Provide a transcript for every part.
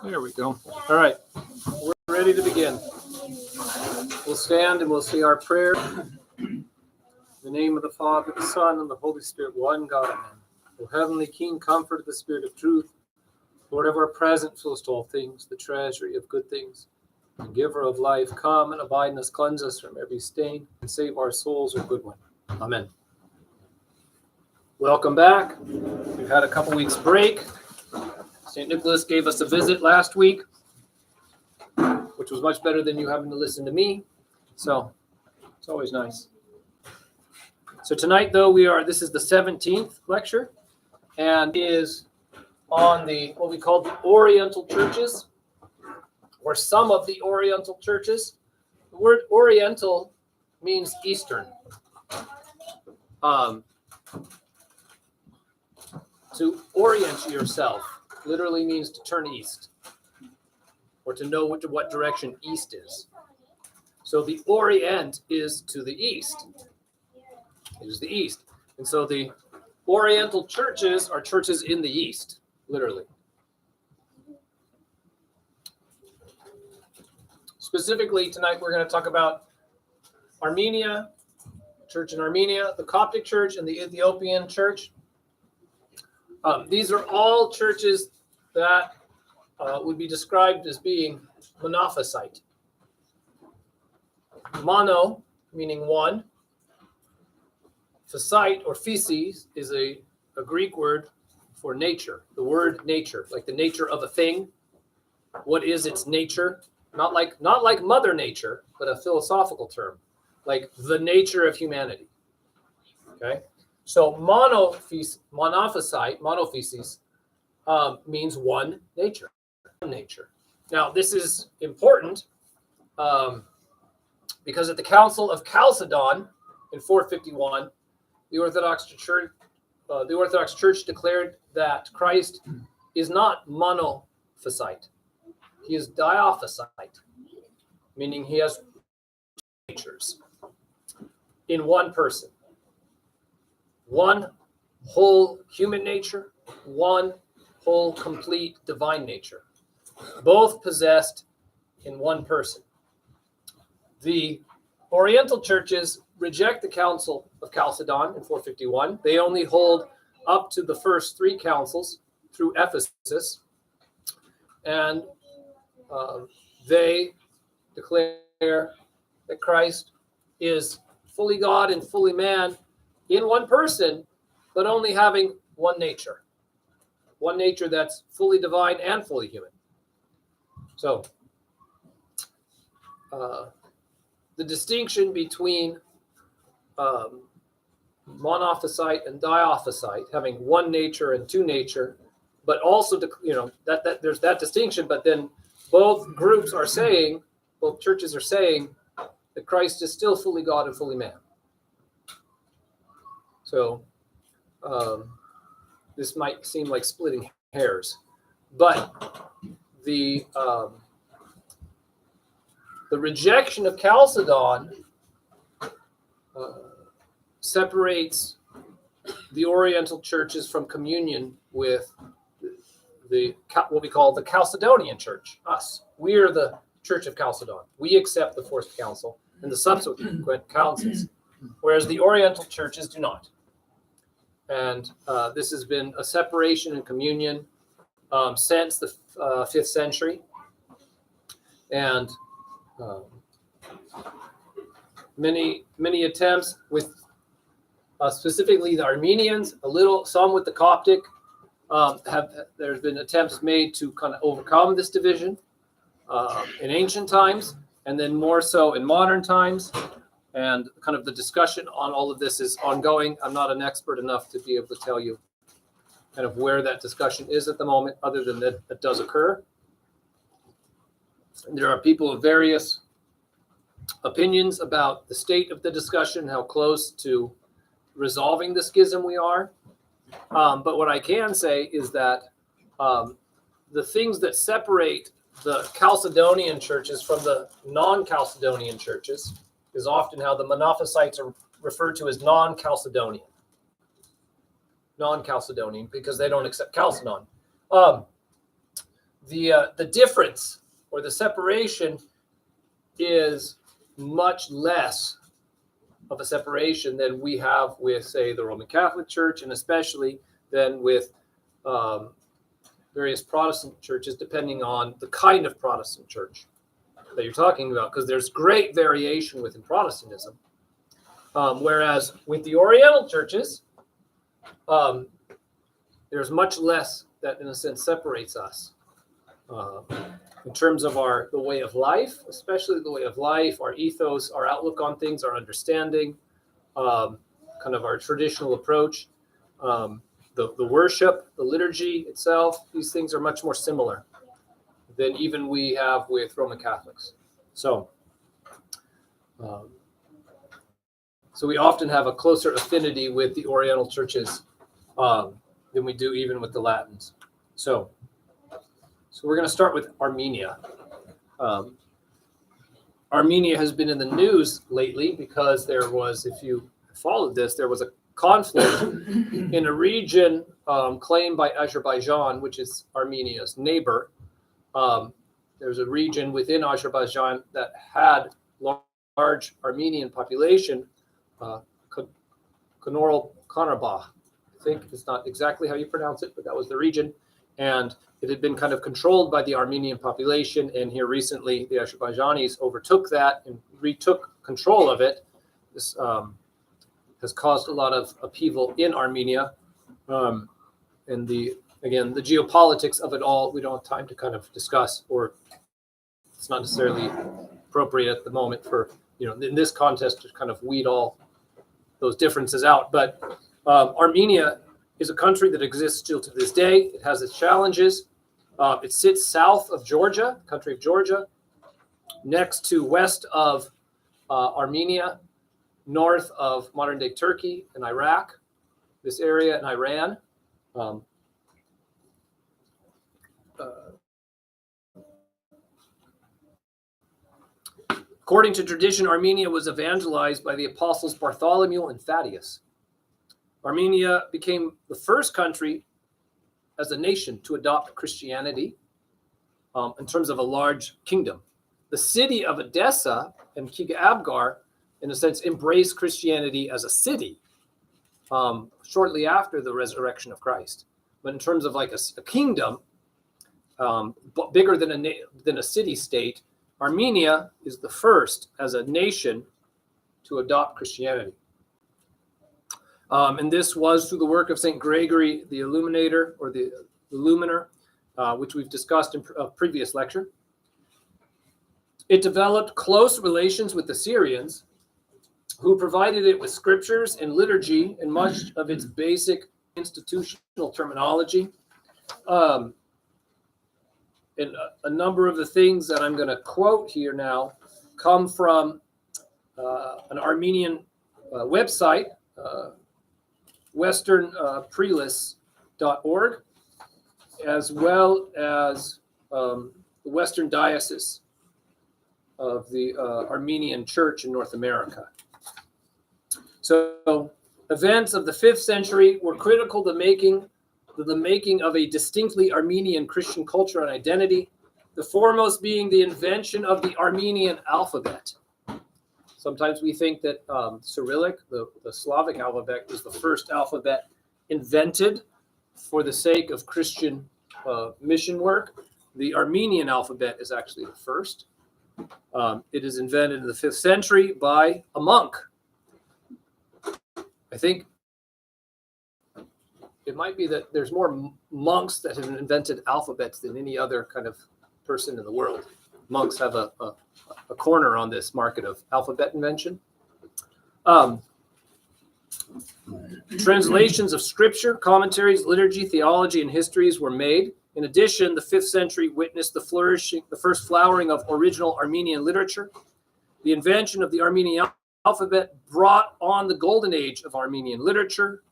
There we go. All right, we're ready to begin. We'll stand and we'll say our prayer. In the name of the Father, the Son, and the Holy Spirit, one God, amen. O heavenly King, comfort of the Spirit of truth, Lord of our present, fills to all things, the treasury of good things, the giver of life, come and abide in us, cleanse us from every stain, and save our souls, O good one. Amen. Welcome back. We've had a couple weeks break. St. Nicholas gave us a visit last week, which was much better than you having to listen to me. So it's always nice. So tonight, though, this is the 17th lecture, and is on what we call the Oriental churches, or some of the Oriental churches. The word Oriental means Eastern. To orient yourself literally means to turn east, or to know what direction east is. So the Orient is to the east. It is the east. And so the Oriental churches are churches in the east, literally. Specifically, tonight we're going to talk about Armenia, church in Armenia, the Coptic church, and the Ethiopian church. These are all churches that would be described as being monophysite. Mono, meaning one. Physite, or physis, is a Greek word for nature. The word nature, like the nature of a thing. What is its nature? Not like Mother Nature, but a philosophical term, like the nature of humanity. Okay? So monophysis means one nature. Now, this is important because at the Council of Chalcedon in 451, the Orthodox Church declared that Christ is not monophysite. He is diophysite, meaning he has natures in one person. One whole human nature, one whole complete divine nature, both possessed in one person. The Oriental churches reject the Council of Chalcedon in 451. They only hold up to the first three councils through Ephesus, and they declare that Christ is fully God and fully man in one person, but only having one nature that's fully divine and fully human. So the distinction between monophysite and diophysite, having one nature and two nature, but also that there's that distinction, but then both churches are saying that Christ is still fully God and fully man. So this might seem like splitting hairs, but the rejection of Chalcedon separates the Oriental churches from communion with what we call the Chalcedonian church. Us, we are the Church of Chalcedon. We accept the Fourth Council and the subsequent councils, whereas the Oriental churches do not. And this has been a separation in communion since the 5th century. And many attempts with specifically the Armenians, some with the Coptic, there's been attempts made to kind of overcome this division in ancient times, and then more so in modern times. And kind of the discussion on all of this is ongoing. I'm not an expert enough to be able to tell you kind of where that discussion is at the moment, other than that it does occur. There are people of various opinions about the state of the discussion, how close to resolving the schism we are. But what I can say is that the things that separate the Chalcedonian churches from the non-Chalcedonian churches is often how the monophysites are referred to as non-Chalcedonian, because they don't accept Chalcedon. the difference or the separation is much less of a separation than we have with, say, the Roman Catholic Church, and especially than with various Protestant churches, depending on the kind of Protestant church that you're talking about, because there's great variation within Protestantism. Whereas with the Oriental churches, there's much less that, in a sense, separates us in terms of the way of life, especially the way of life, our ethos, our outlook on things, our understanding, kind of our traditional approach, the worship, the liturgy itself. These things are much more similar than even we have with Roman Catholics. So we often have a closer affinity with the Oriental churches than we do even with the Latins. So we're going to start with Armenia. Armenia has been in the news lately because there was, if you followed this, there was a conflict in a region claimed by Azerbaijan, which is Armenia's neighbor. There's a region within Azerbaijan that had large Armenian population, Nagorno-Karabakh. I think it's not exactly how you pronounce it, but that was the region. And it had been kind of controlled by the Armenian population. And here recently, the Azerbaijanis overtook that and retook control of it. This has caused a lot of upheaval in Armenia. And the geopolitics of it all, we don't have time to kind of discuss, or it's not necessarily appropriate at the moment for, in this context to kind of weed all those differences out. But Armenia is a country that exists still to this day. It has its challenges. It sits south of Georgia, country of Georgia, west of Armenia, north of modern-day Turkey and Iraq, this area, and Iran. According to tradition, Armenia was evangelized by the apostles Bartholomew and Thaddeus. Armenia became the first country as a nation to adopt Christianity in terms of a large kingdom. The city of Edessa and Kiga-Abgar, in a sense, embraced Christianity as a city shortly after the resurrection of Christ. But in terms of like a kingdom, bigger than a city-state, Armenia is the first as a nation to adopt Christianity. And this was through the work of St. Gregory the Illuminator, or the Illuminer, which we've discussed in a previous lecture. It developed close relations with the Syrians, who provided it with scriptures and liturgy and much of its basic institutional terminology. And a number of the things that I'm going to quote here now come from an Armenian website, westernprelis.org, as well as the Western Diocese of the Armenian Church in North America. So events of the 5th century were critical to the making of a distinctly Armenian Christian culture and identity, the foremost being the invention of the Armenian alphabet. Sometimes we think that Cyrillic, the Slavic alphabet, is the first alphabet invented for the sake of Christian mission work. The Armenian alphabet is actually the first. It is invented in the 5th century by a monk. I think it might be that there's more monks that have invented alphabets than any other kind of person in the world. Monks have a corner on this market of alphabet invention. Translations of scripture, commentaries, liturgy, theology, and histories were made. In addition, the 5th century witnessed the first flowering of original Armenian literature. The invention of the Armenian alphabet brought on the golden age of Armenian literature.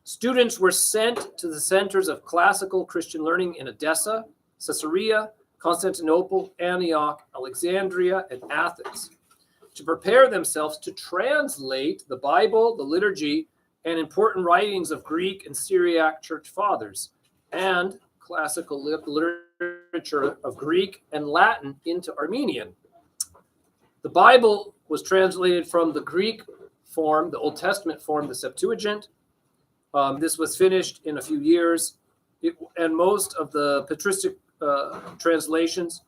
Students were sent to the centers of classical Christian learning in Edessa, Caesarea, Constantinople, Antioch, Alexandria, and Athens to prepare themselves to translate the Bible, the liturgy, and important writings of Greek and Syriac church fathers and classical literature literature of Greek and Latin into Armenian. The Bible was translated from the Greek form, the Old Testament form, the Septuagint. This was finished in a few years, and most of the patristic translations,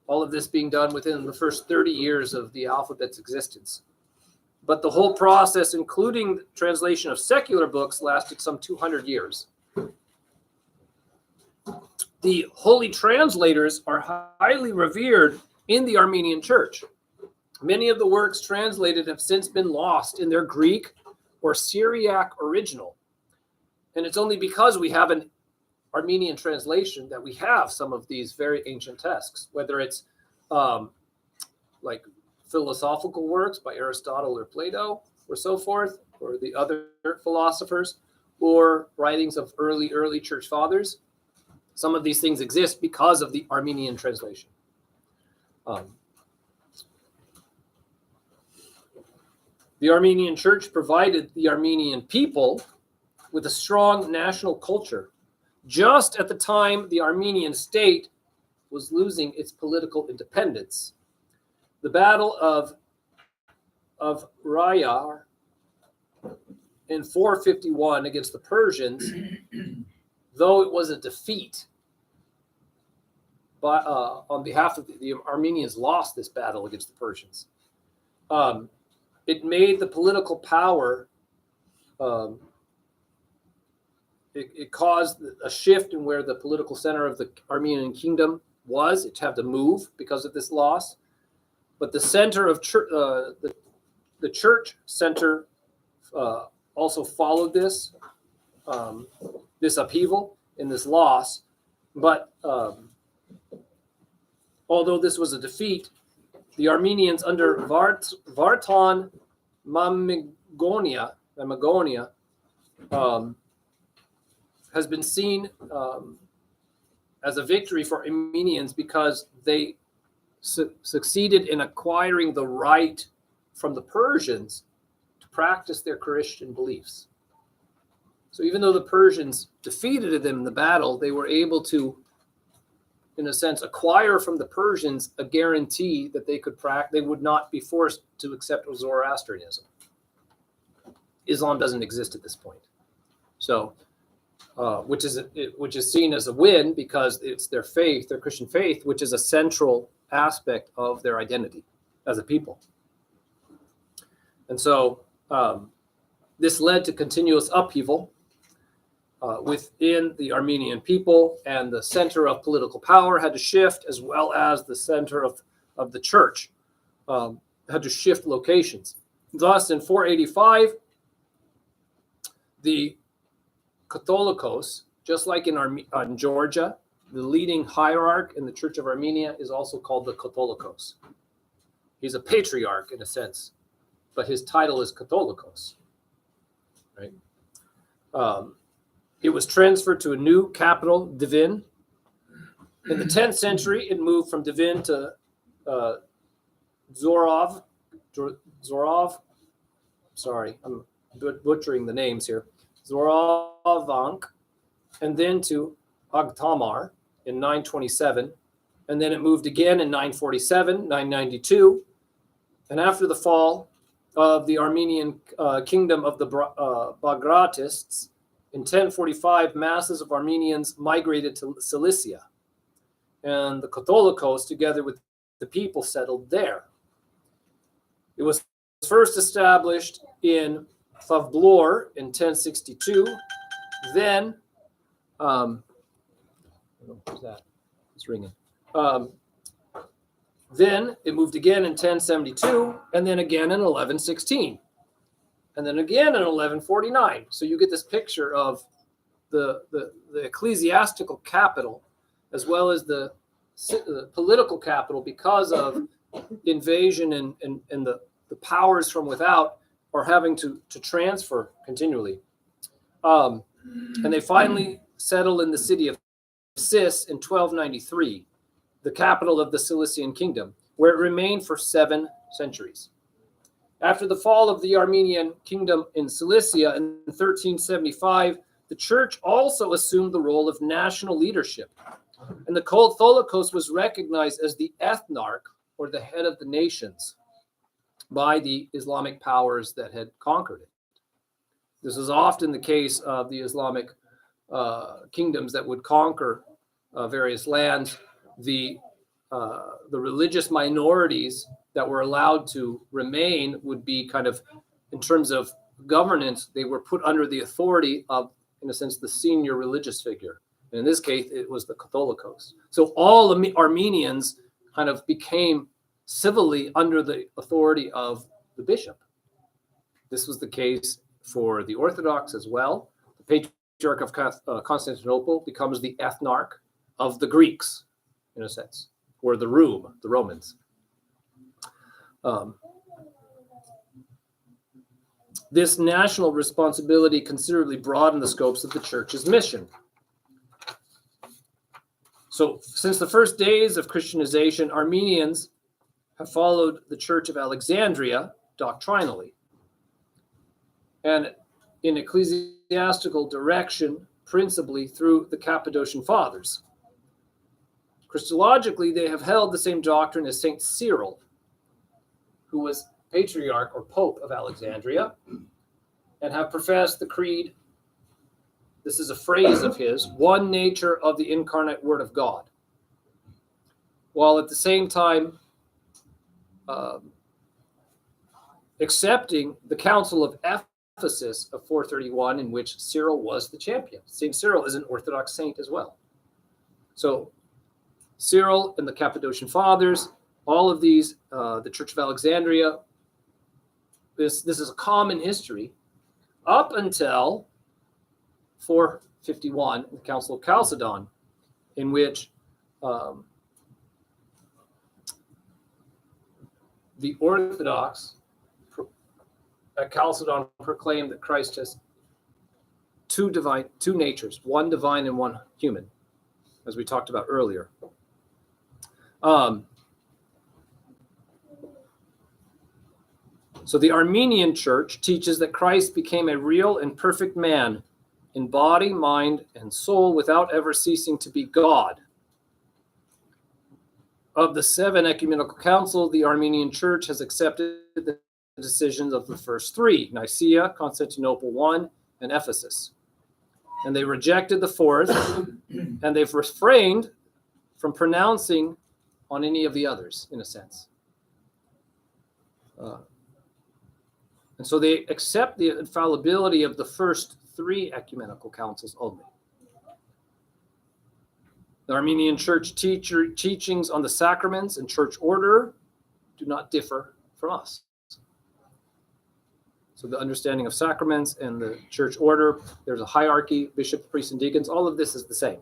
all of this being done within the first 30 years of the alphabet's existence. But the whole process, including translation of secular books, lasted some 200 years. The holy translators are highly revered in the Armenian church. Many of the works translated have since been lost in their Greek or Syriac original. And it's only because we have an Armenian translation that we have some of these very ancient texts, whether it's like philosophical works by Aristotle or Plato or so forth, or the other philosophers, or writings of early church fathers. Some of these things exist because of the Armenian translation. The Armenian church provided the Armenian people with a strong national culture, just at the time the Armenian state was losing its political independence. The Battle of Rayar in 451 against the Persians, though it was a defeat on behalf of the Armenians, lost this battle against the Persians. It made the political power, it caused a shift in where the political center of the Armenian kingdom was. It had to move because of this loss. But the center of the church center also followed this upheaval in this loss. But although this was a defeat, the Armenians under Vartan Mamagonia has been seen as a victory for Armenians because they succeeded in acquiring the right from the Persians to practice their Christian beliefs. So even though the Persians defeated them in the battle, they were able to, in a sense, acquire from the Persians a guarantee that they would not be forced to accept Zoroastrianism. Islam doesn't exist at this point. So, which is seen as a win because it's their faith, their Christian faith, which is a central aspect of their identity as a people. And so this led to continuous upheaval within the Armenian people, and the center of political power had to shift, as well as the center of the church had to shift locations. Thus, in 485, the Catholicos, just like in Georgia, the leading hierarch in the Church of Armenia is also called the Catholicos. He's a patriarch in a sense, but his title is Catholicos. Right? It was transferred to a new capital, Divin. In the 10th century, it moved from Divin to Zorov. Sorry, I'm butchering the names here. Zorovank, and then to Agtamar in 927, and then it moved again in 947, 992, and after the fall of the Armenian kingdom of the Bagratists, in 1045, masses of Armenians migrated to Cilicia, and the Catholicos, together with the people, settled there. It was first established in Favblor in 1062. Then, who's that? It's ringing. Then it moved again in 1072, and then again in 1116, and then again in 1149. So you get this picture of the ecclesiastical capital as well as the political capital, because of invasion and the powers from without are having to transfer continually. And they finally settle in the city of Sis in 1293, the capital of the Cilician kingdom, where it remained for 7 centuries. After the fall of the Armenian kingdom in Cilicia in 1375, the church also assumed the role of national leadership And the Catholicos was recognized as the ethnarch, or the head of the nations, by the Islamic powers that had conquered it. This is often the case of the Islamic kingdoms that would conquer various lands. The religious minorities that were allowed to remain would be kind of, in terms of governance, they were put under the authority of, in a sense, the senior religious figure. And in this case, it was the Catholicos. So all Armenians kind of became civilly under the authority of the bishop. This was the case for the Orthodox as well. The Patriarch of Constantinople becomes the ethnarch of the Greeks, in a sense, or the Romans. This national responsibility considerably broadened the scopes of the church's mission. So since the first days of Christianization, Armenians have followed the Church of Alexandria doctrinally and in ecclesiastical direction, principally through the Cappadocian Fathers. Christologically, they have held the same doctrine as Saint Cyril, who was Patriarch or Pope of Alexandria, and have professed the creed, this is a phrase of his, one nature of the incarnate Word of God, while at the same time accepting the Council of Ephesus of 431, in which Cyril was the champion. St. Cyril is an Orthodox saint as well. So Cyril and the Cappadocian Fathers, all of these, the Church of Alexandria, this is a common history up until 451, the Council of Chalcedon, in which the Orthodox at Chalcedon proclaimed that Christ has two natures, one divine and one human, as we talked about earlier. So the Armenian church teaches that Christ became a real and perfect man in body, mind, and soul without ever ceasing to be God. Of the 7 ecumenical councils, the Armenian church has accepted the decisions of the first 3, Nicaea, Constantinople I, and Ephesus. And they rejected the 4th, and they've refrained from pronouncing on any of the others, in a sense. And so they accept the infallibility of the first 3 ecumenical councils only. The Armenian church teachings on the sacraments and church order do not differ from us. So the understanding of sacraments and the church order, there's a hierarchy, bishop, priests, and deacons, all of this is the same.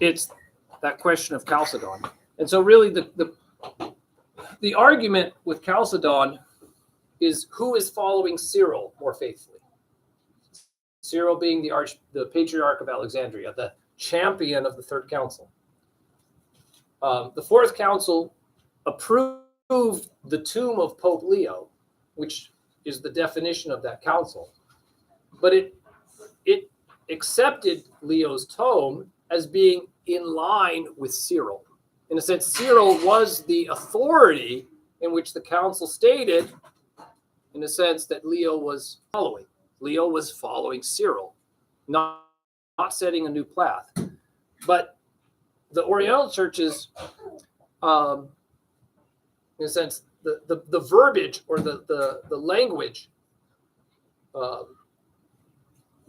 It's that question of Chalcedon. And so really the argument with Chalcedon is who is following Cyril more faithfully. Cyril being the Patriarch of Alexandria, the champion of the Third Council. The Fourth Council approved the tomb of Pope Leo, which is the definition of that council. But it accepted Leo's tome as being in line with Cyril. In a sense, Cyril was the authority in which the council stated, in a sense, that Leo was following. Leo was following Cyril, not setting a new path. But the Oriental churches, in a sense, the verbiage or the language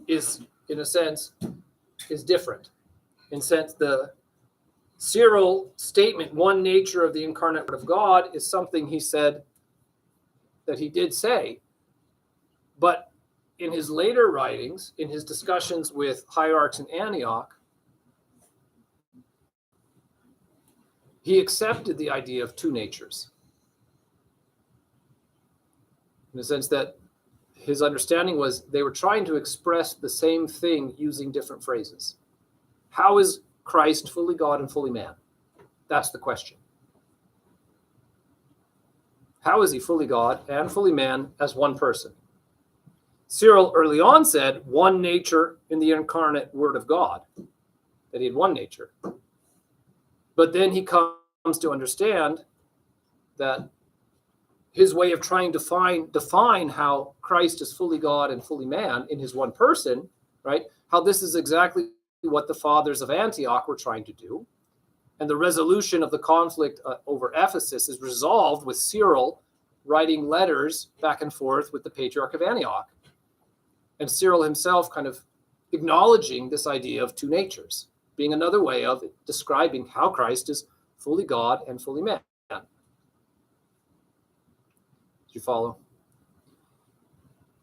is, in a sense, is different. In a sense, the Cyril statement, one nature of the incarnate Word of God, is something he said that he did say. But in his later writings, in his discussions with hierarchs in Antioch, he accepted the idea of 2 natures. In the sense that his understanding was they were trying to express the same thing using different phrases. How is Christ fully God and fully man? That's the question. How is he fully God and fully man as one person? Cyril early on said one nature in the incarnate Word of God, that he had one nature. But then he comes to understand that his way of trying to define how Christ is fully God and fully man in his one person, right? How this is exactly what the fathers of Antioch were trying to do. And the resolution of the conflict over Ephesus is resolved with Cyril writing letters back and forth with the Patriarch of Antioch. And Cyril himself kind of acknowledging this idea of two natures, being another way of describing how Christ is fully God and fully man. Do you follow?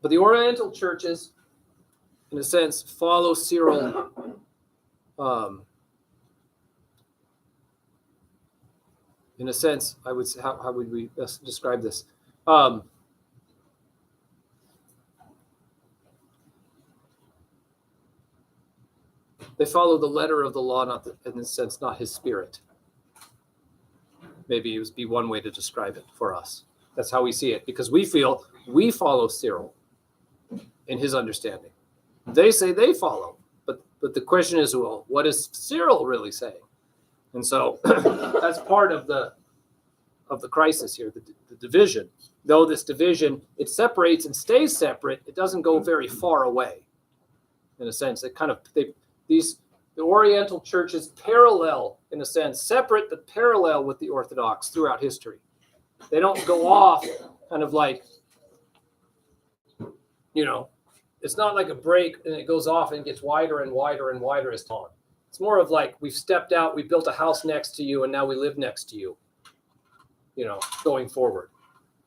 But the Oriental churches, in a sense, follow Cyril. In a sense, I would say, how would we best describe this? They follow the letter of the law, not in a sense, not his spirit. Maybe it would be one way to describe it for us. That's how we see it, because we feel we follow Cyril in his understanding. They say they follow, but the question is, well, what is Cyril really saying? And so that's part of the crisis here, the division. Though this division, it separates and stays separate, it doesn't go very far away. In a sense, it kind of the Oriental churches parallel, in a sense, separate but parallel with the Orthodox throughout history. They don't go off kind of like, it's not like a break and it goes off and gets wider and wider and wider as time. It's more of like we've stepped out, we built a house next to you, and now we live next to you, going forward.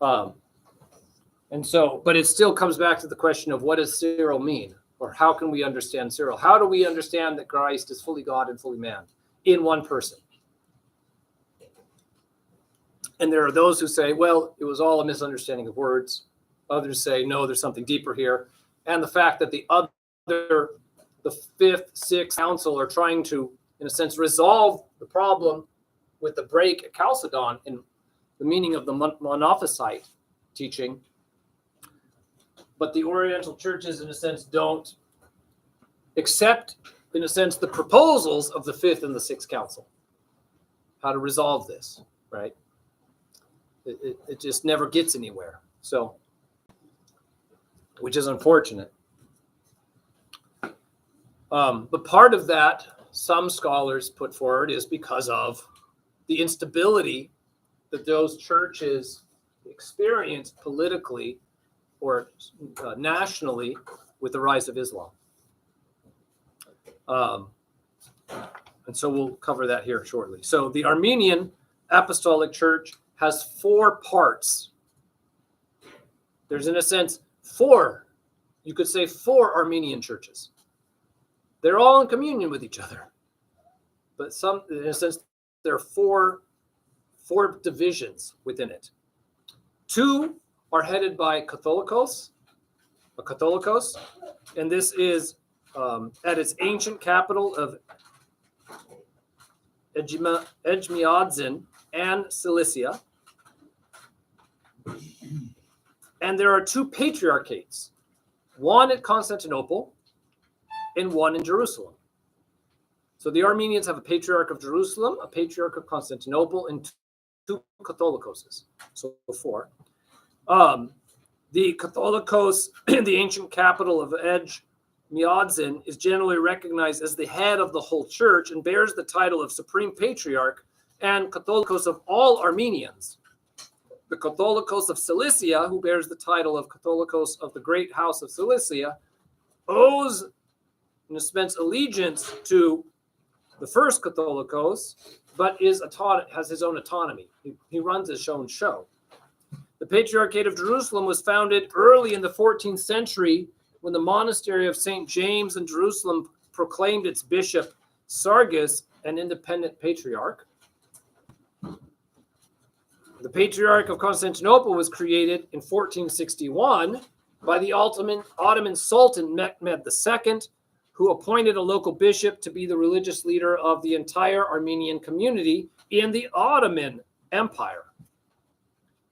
And so, but it still comes back to the question of what does Cyril mean? Or how can we understand Cyril? How do we understand that Christ is fully God and fully man in one person? And there are those who say, well, it was all a misunderstanding of words. Others say, no, there's something deeper here. And the fact that the fifth, sixth council are trying to, in a sense, resolve the problem with the break at Chalcedon in the meaning of the Monophysite teaching. But the Oriental churches, in a sense, don't accept, in a sense, the proposals of the fifth and the sixth council. How to resolve this, right? It just never gets anywhere. So, which is unfortunate. But part of that, some scholars put forward, is because of the instability that those churches experience politically or nationally with the rise of Islam. And so we'll cover that here shortly. So the Armenian Apostolic Church has four parts. There's, in a sense, you could say four Armenian churches. They're all in communion with each other. But in a sense, there are four divisions within it. Two are headed by Catholicos, and this is at its ancient capital of Ejmiadzin and Cilicia. And there are two patriarchates, one at Constantinople and one in Jerusalem. So the Armenians have a patriarch of Jerusalem, a patriarch of Constantinople, and two Catholicoses. So four. The Catholicos in the ancient capital of Ejmiadzin is generally recognized as the head of the whole church and bears the title of Supreme Patriarch and Catholicos of all Armenians. The Catholicos of Cilicia, who bears the title of Catholicos of the Great House of Cilicia, owes, in a sense, allegiance to the first Catholicos, but has his own autonomy. He runs his own show. The Patriarchate of Jerusalem was founded early in the 14th century when the monastery of St. James in Jerusalem proclaimed its bishop, Sargis, an independent patriarch. The Patriarch of Constantinople was created in 1461 by the Ottoman Sultan Mehmed II, who appointed a local bishop to be the religious leader of the entire Armenian community in the Ottoman Empire.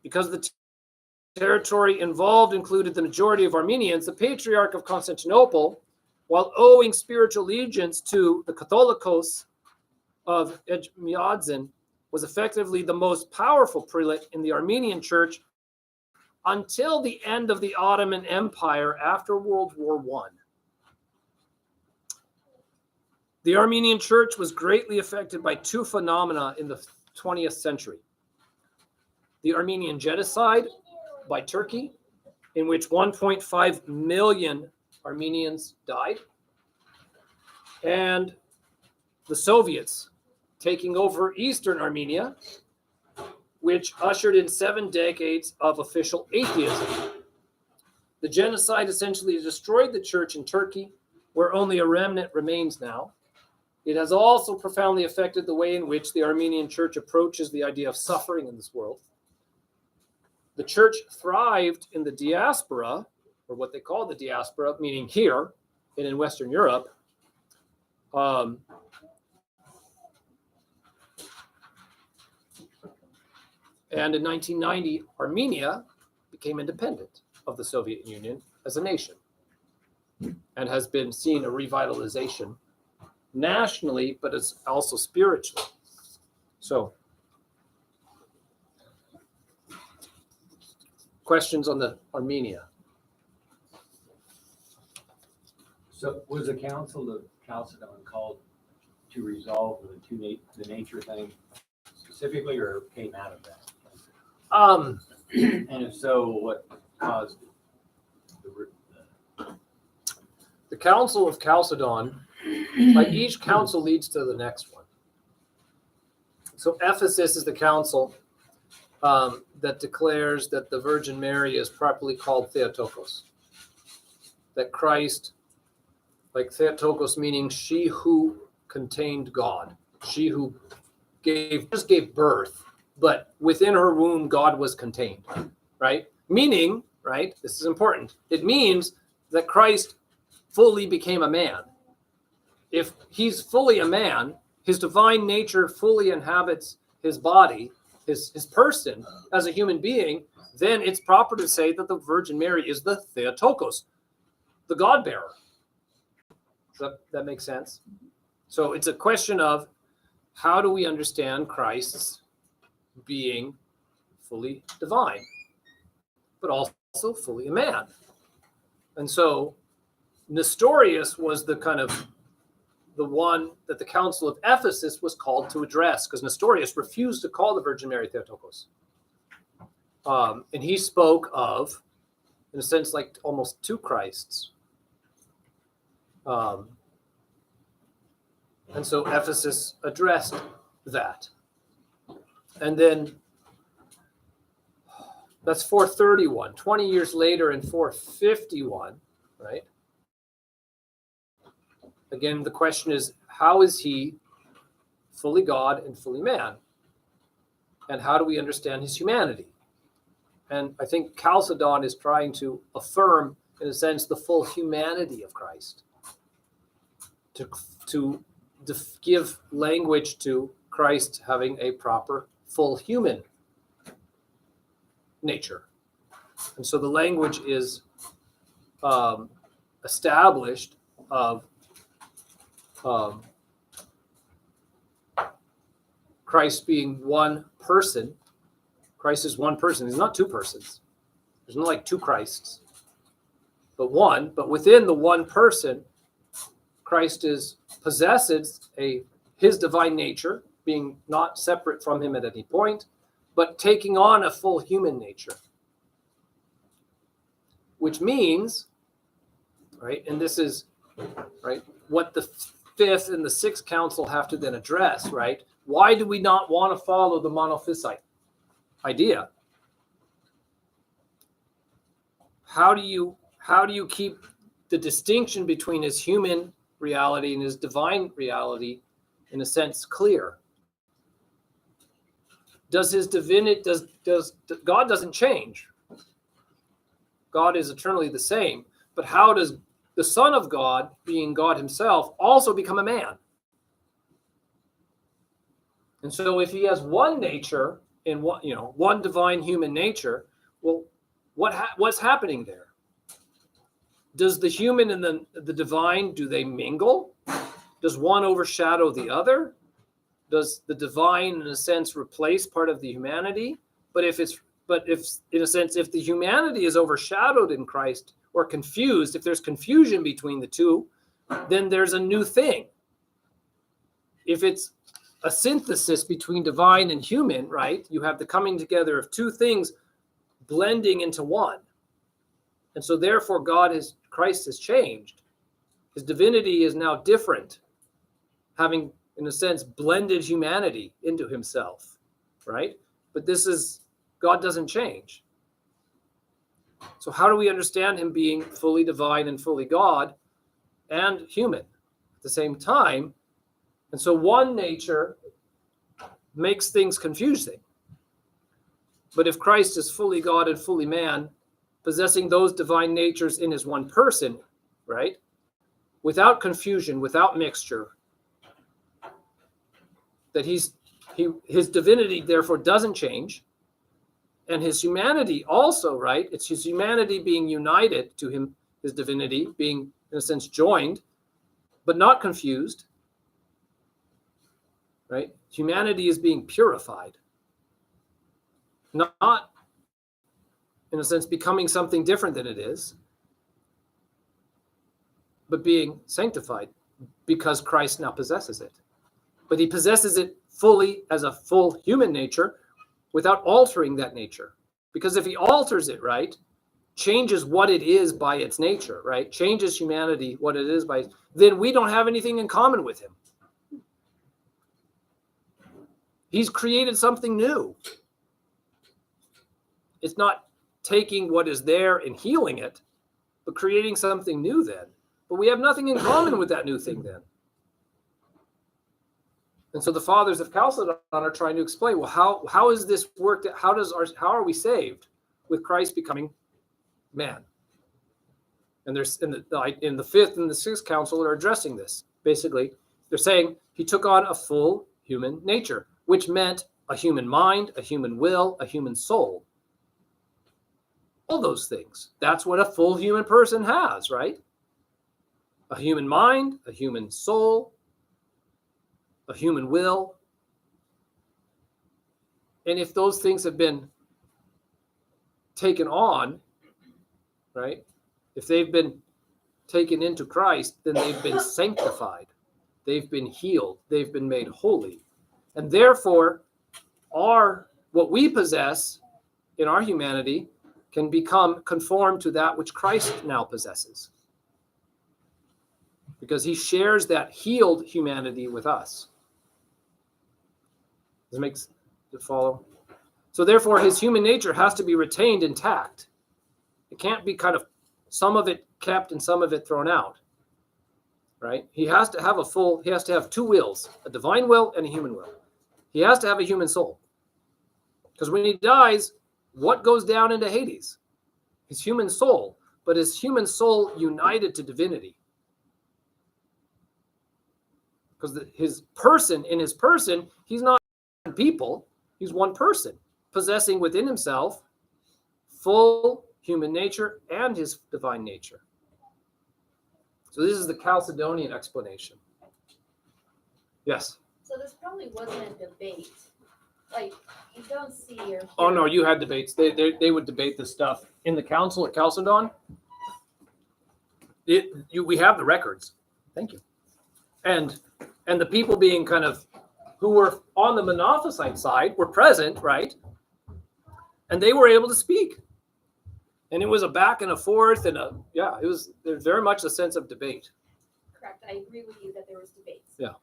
Because the territory involved included the majority of Armenians, the Patriarch of Constantinople, while owing spiritual allegiance to the Catholicos of Ejmiadzin, was effectively the most powerful prelate in the Armenian church until the end of the Ottoman Empire after World War I. The Armenian church was greatly affected by two phenomena in the 20th century. The Armenian genocide by Turkey, in which 1.5 million Armenians died, and the Soviets taking over Eastern Armenia, which ushered in 7 decades of official atheism. The genocide essentially destroyed the church in Turkey, where only a remnant remains now. It has also profoundly affected the way in which the Armenian church approaches the idea of suffering in this world. The church thrived in the diaspora, or what they call the diaspora, meaning here and in Western Europe. And in 1990, Armenia became independent of the Soviet Union as a nation and has been seeing a revitalization nationally, but it's also spiritually. So, questions on the Armenia? So was the Council of Chalcedon called to resolve the nature thing specifically, or came out of that? And if so, what caused the Council of Chalcedon, like each council leads to the next one. So Ephesus is the council that declares that the Virgin Mary is properly called Theotokos. That Christ, like Theotokos meaning she who contained God, she who just gave birth, but within her womb, God was contained, right? Meaning, right, this is important, it means that Christ fully became a man. If he's fully a man, his divine nature fully inhabits his body, his person as a human being, then it's proper to say that the Virgin Mary is the Theotokos, the God-bearer. Does that make sense? So it's a question of how do we understand Christ's being fully divine, but also fully a man. And so Nestorius was the kind of the one that the Council of Ephesus was called to address, because Nestorius refused to call the Virgin Mary Theotokos. And he spoke of, in a sense, like almost two Christs. And so Ephesus addressed that. And then that's 431. 20 years later in 451, right? Again, the question is, how is he fully God and fully man? And how do we understand his humanity? And I think Chalcedon is trying to affirm, in a sense, the full humanity of Christ. To give language to Christ having a proper, full human nature. And so the language is established of Christ being one person. Christ is one person. He's not two persons. There's no like two Christs, but one. But within the one person, Christ possesses his divine nature, being not separate from him at any point, but taking on a full human nature. Which means, right, and this is, right, what the fifth and the sixth council have to then address, right? Why do we not want to follow the monophysite idea? How do you keep the distinction between his human reality and his divine reality, in a sense, clear? Does his divinity, God doesn't change. God is eternally the same. But how does the Son of God, being God himself, also become a man? And so if he has one nature in one divine human nature, well, what's happening there? Does the human and the divine, do they mingle? Does one overshadow the other? Does the divine, in a sense, replace part of the humanity? But if in a sense, if the humanity is overshadowed in Christ or confused, if there's confusion between the two, then there's a new thing. If it's a synthesis between divine and human, right? You have the coming together of two things blending into one. And so therefore Christ has changed. His divinity is now different, having, in a sense, blended humanity into himself, right? But God doesn't change. So how do we understand him being fully divine and fully God and human at the same time? And so one nature makes things confusing. But if Christ is fully God and fully man, possessing those divine natures in his one person, right? Without confusion, without mixture, that his divinity therefore doesn't change, and his humanity also, right? It's his humanity being united to him, his divinity being, in a sense, joined, but not confused, right? Humanity is being purified, not, in a sense, becoming something different than it is, but being sanctified because Christ now possesses it. But he possesses it fully as a full human nature without altering that nature. Because if he alters it, right, changes what it is by its nature, right, changes humanity, what it is by, then we don't have anything in common with him. He's created something new. It's not taking what is there and healing it, but creating something new then. But we have nothing in common with that new thing then. And so the fathers of Chalcedon are trying to explain, well, how is this worked? How are we saved with Christ becoming man? And there's in the fifth and the sixth council are addressing this. Basically, they're saying he took on a full human nature, which meant a human mind, a human will, a human soul. All those things. That's what a full human person has, right? A human mind, a human soul, a human will. And if those things have been taken on, right? If they've been taken into Christ, then they've been sanctified. They've been healed. They've been made holy. And therefore, what we possess in our humanity can become conformed to that which Christ now possesses. Because he shares that healed humanity with us. Does it follow? So therefore, his human nature has to be retained intact. It can't be kind of some of it kept and some of it thrown out. Right? He has to have two wills, a divine will and a human will. He has to have a human soul. Because when he dies, what goes down into Hades? His human soul, but his human soul united to divinity. Because in his person, he's not people, he's one person, possessing within himself full human nature and his divine nature. So this is the Chalcedonian explanation. Yes? So this probably wasn't a debate. Like, you don't see or hear. Oh, no, you had debates. They would debate this stuff. In the council at Chalcedon, we have the records. Thank you. And the people being kind of, who were on the Monophysite side were present, right? And they were able to speak. And it was a back and a forth and there was very much a sense of debate. Correct. I agree with you that there was debates. Yeah.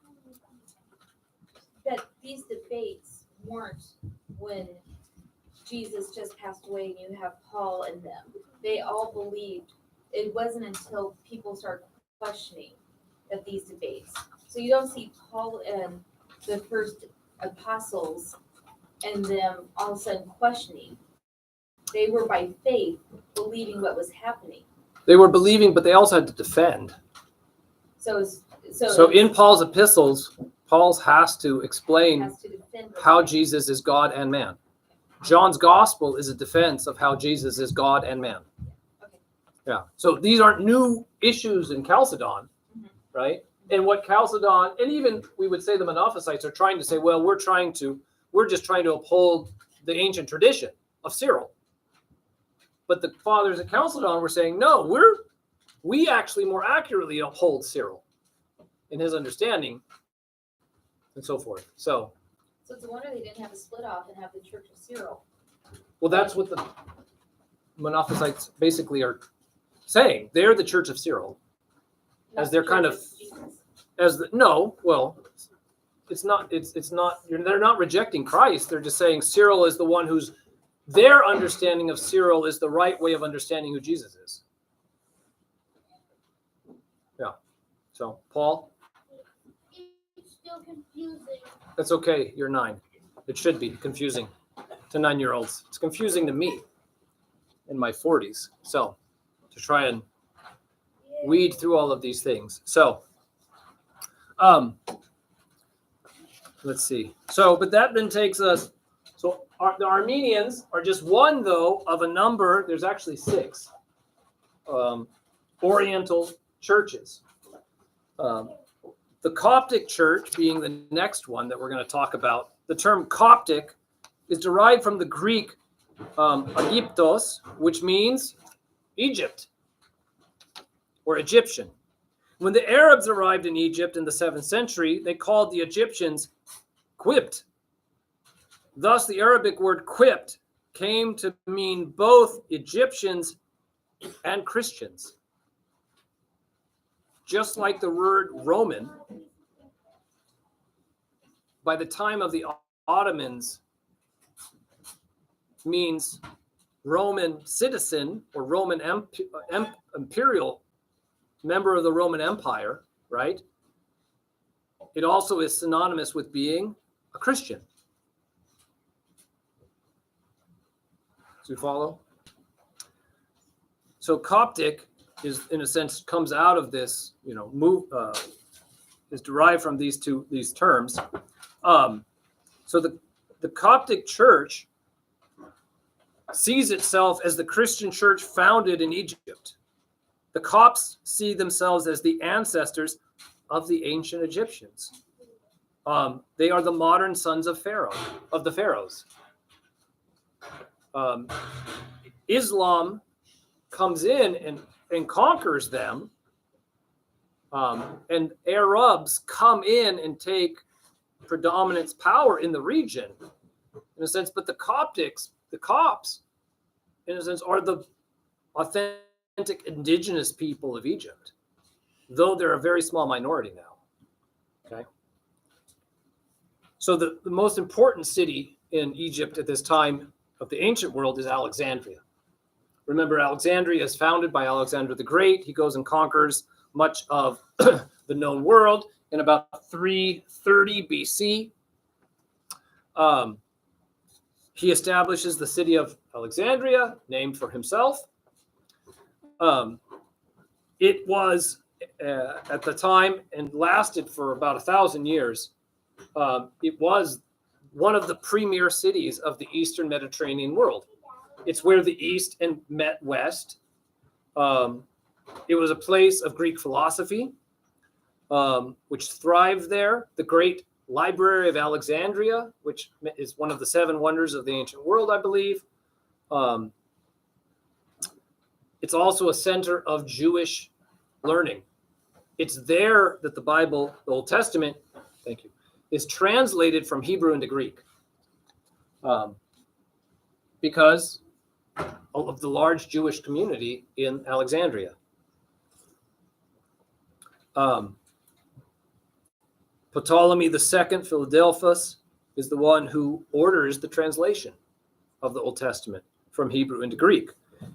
But these debates weren't when Jesus just passed away and you have Paul and them. They all believed. It wasn't until people started questioning that these debates. So you don't see Paul and the first apostles and them all of a sudden questioning. They were by faith believing what was happening. They were believing, but they also had to defend. So in Paul's epistles, Paul has to explain how Jesus is God and man. John's gospel is a defense of how Jesus is God and man. Okay. Yeah. So these aren't new issues in Chalcedon, right? And what Chalcedon, and even we would say the Monophysites are trying to say, well, we're just trying to uphold the ancient tradition of Cyril. But the fathers at Chalcedon were saying, no, we actually more accurately uphold Cyril in his understanding and so forth. So it's a wonder they didn't have a split off and have the Church of Cyril. well, that's what the Monophysites basically are saying. They're the Church of Cyril. Not As they're the kind Church of- Jesus. It's not, they're not rejecting Christ. They're just saying Cyril is the one who's, their understanding of Cyril is the right way of understanding who Jesus is. Yeah. So, Paul? It's still confusing. That's okay. You're 9. It should be confusing to 9-year-olds. It's confusing to me in my 40s. So, to try and weed through all of these things. So, let's see. So, but that then takes us. So, the Armenians are just one, though, of a number. There's actually 6 Oriental churches. The Coptic church being the next one that we're going to talk about. The term Coptic is derived from the Greek Aegyptos, which means Egypt or Egyptian. When the Arabs arrived in Egypt in the 7th century, they called the Egyptians Qibt. Thus, the Arabic word Qibt came to mean both Egyptians and Christians. Just like the word Roman, by the time of the Ottomans, means Roman citizen or Roman imperial member of the Roman Empire, right? It also is synonymous with being a Christian. Do you follow? So Coptic is, in a sense, comes out of this, is derived from these terms. So the Coptic church sees itself as the Christian church founded in Egypt. The Copts see themselves as the ancestors of the ancient Egyptians. They are the modern sons of the pharaohs. Islam comes in and conquers them, and Arabs come in and take predominance power in the region, in a sense. But the Copts, in a sense, are the authentic indigenous people of Egypt, though they're a very small minority now. Okay. So the most important city in Egypt at this time of the ancient world is Alexandria. Remember, Alexandria is founded by Alexander the Great. He goes and conquers much of the known world in about 330 BC. He establishes the city of Alexandria, named for himself. It was, at the time, and lasted for about 1,000 years, it was one of the premier cities of the Eastern Mediterranean world. It's where the East and met West. It was a place of Greek philosophy, which thrived there. The great Library of Alexandria, which is one of the 7 wonders of the ancient world, I believe. It's also a center of Jewish learning. It's there that the Bible, the Old Testament, thank you, is translated from Hebrew into Greek. Because of the large Jewish community in Alexandria. Ptolemy II, Philadelphus, is the one who orders the translation of the Old Testament from Hebrew into Greek.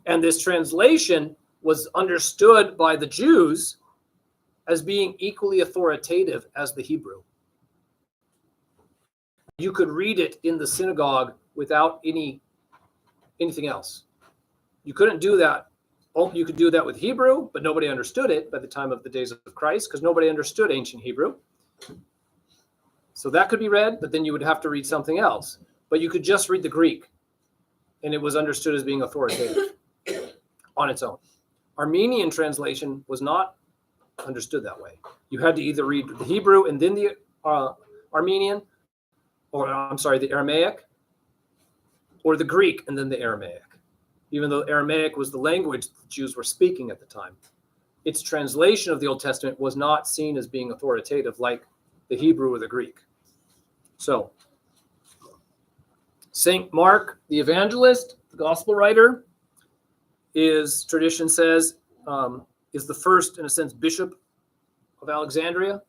And this translation was understood by the Jews as being equally authoritative as the Hebrew. You could read it in the synagogue without anything else. You couldn't do that. You could do that with Hebrew, but nobody understood it by the time of the days of Christ, because nobody understood ancient Hebrew. So that could be read, but then you would have to read something else. But you could just read the Greek. and it was understood as being authoritative on its own. Armenian translation was not understood that way. You had to either read the Hebrew and then the Armenian, or I'm sorry, the Aramaic, or the Greek and then the Aramaic, even though Aramaic was the language the Jews were speaking at the time. Its translation of the Old Testament was not seen as being authoritative like the Hebrew or the Greek. So, St. Mark, the evangelist, the gospel writer, is, tradition says, is the first, in a sense, bishop of Alexandria.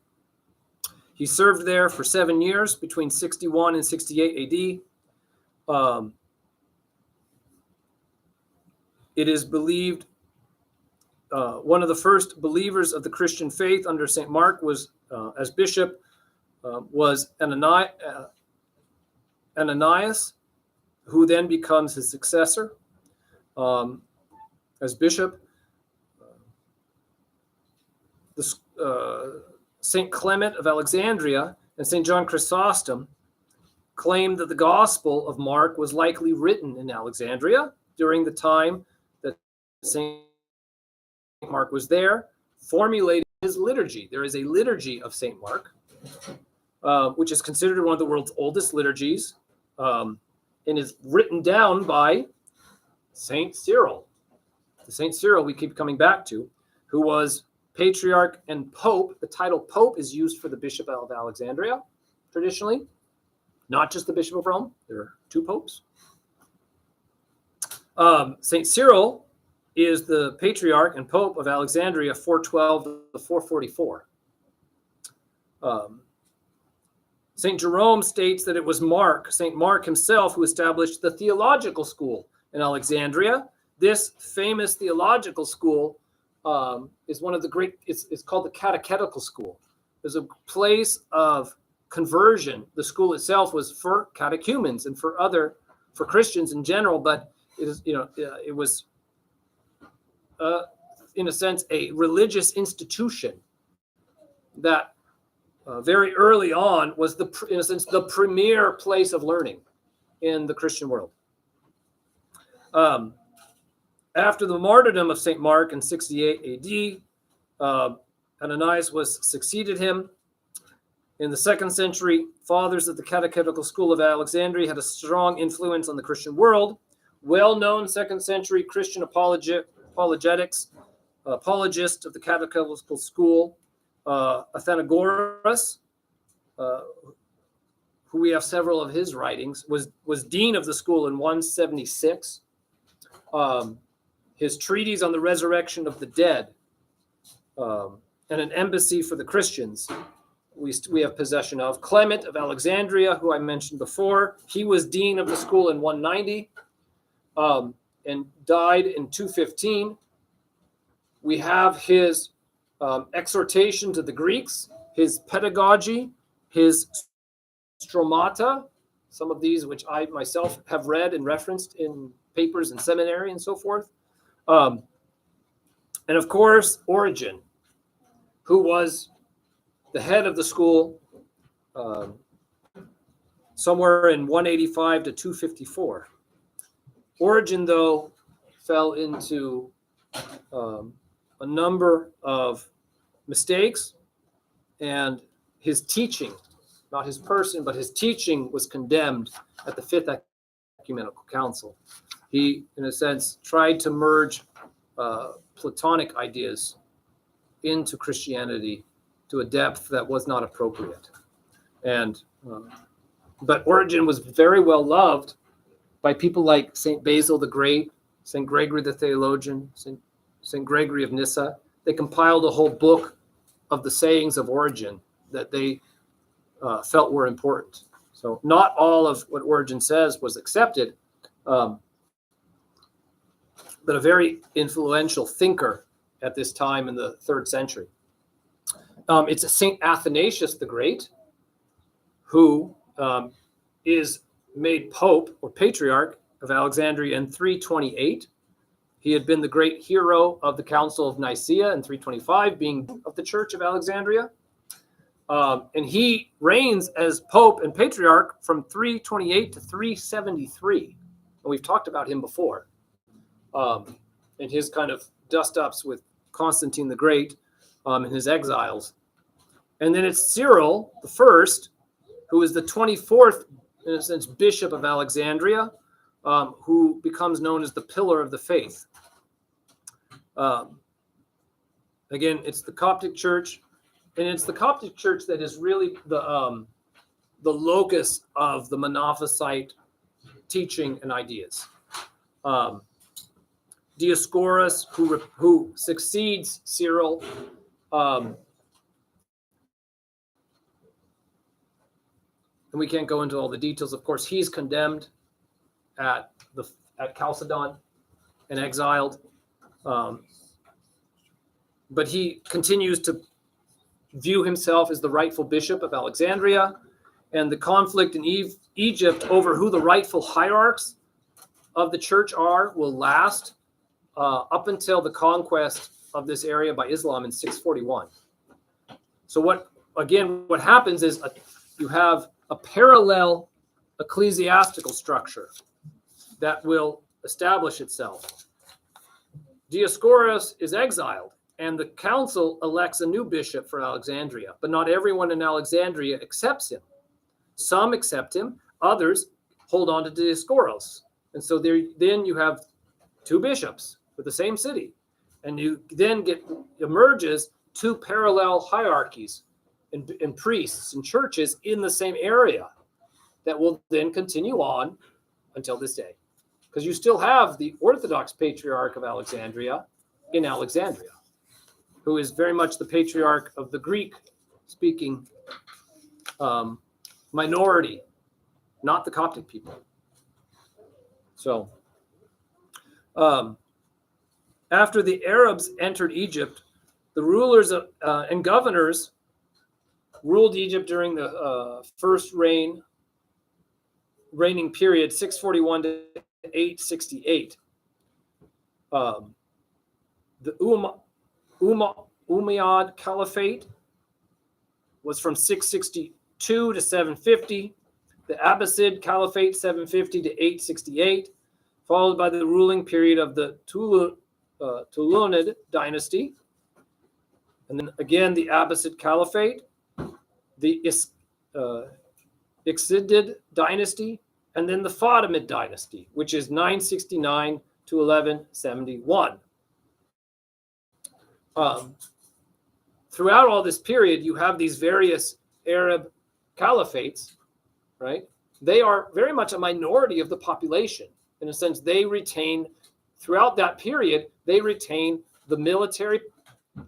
He served there for 7 years, between 61 and 68 AD. It is believed one of the first believers of the Christian faith under St. Mark was, as bishop, was Ananias, who then becomes his successor as bishop. St. Clement of Alexandria and St. John Chrysostom claimed that the Gospel of Mark was likely written in Alexandria during the time that St. Mark was there, formulating his liturgy. There is a liturgy of St. Mark, which is considered one of the world's oldest liturgies, and is written down by St. Cyril. The St. Cyril we keep coming back to, who was patriarch and pope. The title pope is used for the bishop of Alexandria, traditionally, not just the bishop of Rome. There are 2 popes. St. Cyril is the patriarch and pope of Alexandria, 412 to 444. St. Jerome states that it was Mark, St. Mark himself, who established the theological school in Alexandria. This famous theological school is one of the great, it's called the catechetical school. There's a place of conversion. The school itself was for catechumens and for Christians in general, but it was in a sense a religious institution that very early on was in a sense the premier place of learning in the Christian world. After the martyrdom of St. Mark in 68 AD, Ananias succeeded him. In the 2nd century, fathers of the Catechetical School of Alexandria had a strong influence on the Christian world. Well-known 2nd century Christian apologist of the Catechetical School, Athenagoras, who we have several of his writings, was dean of the school in 176. His treatise on the resurrection of the dead and an embassy for the Christians we have possession of. Clement of Alexandria, who I mentioned before, he was dean of the school in 190 and died in 215. We have his exhortation to the Greeks, his pedagogy, his stromata, some of these which I myself have read and referenced in papers in seminary and so forth. And of course, Origen, who was the head of the school somewhere in 185 to 254. Origen, though, fell into a number of mistakes, and his teaching, not his person, but his teaching was condemned at the 5th Ecumenical Council. He, in a sense, tried to merge Platonic ideas into Christianity to a depth that was not appropriate. And but Origen was very well loved by people like St. Basil the Great, St. Gregory the Theologian, St. Gregory of Nyssa. They compiled a whole book of the sayings of Origen that they felt were important. So not all of what Origen says was accepted, but a very influential thinker at this time in the 3rd century. It's St. Athanasius the Great, who is made Pope or Patriarch of Alexandria in 328. He had been the great hero of the Council of Nicaea in 325, being of the Church of Alexandria. And he reigns as Pope and Patriarch from 328 to 373. and we've talked about him before, and his kind of dust-ups with Constantine the Great and his exiles. And then it's Cyril the First, who is the 24th, in a sense, bishop of Alexandria, who becomes known as the pillar of the faith. Again, it's the Coptic Church, and it's the Coptic Church that is really the locus of the Monophysite teaching and ideas. Dioscorus, who succeeds Cyril, and we can't go into all the details. Of course, he's condemned at Chalcedon and exiled, but he continues to view himself as the rightful bishop of Alexandria, and the conflict in Egypt over who the rightful hierarchs of the church are will last up until the conquest of this area by Islam in 641. So what happens is you have a parallel ecclesiastical structure that will establish itself. Dioscorus is exiled, and the council elects a new bishop for Alexandria, but not everyone in Alexandria accepts him. Some accept him, others hold on to Dioscorus. And so then you have two bishops for the same city, and you then emerges two parallel hierarchies and priests and churches in the same area that will then continue on until this day. Because you still have the Orthodox Patriarch of Alexandria in Alexandria, who is very much the patriarch of the Greek-speaking minority, not the Coptic people. So, after the Arabs entered Egypt, the rulers and governors ruled Egypt during the first reigning period, 641 to 868. The Umayyad Caliphate was from 662 to 750. The Abbasid Caliphate, 750 to 868, followed by the ruling period of the Tulunid dynasty. And then again, the Abbasid Caliphate, the Ixidid dynasty, and then the Fatimid dynasty, which is 969 to 1171. Throughout all this period, you have these various Arab caliphates, right? They are very much a minority of the population. In a sense, they retain, throughout that period, they retain the military,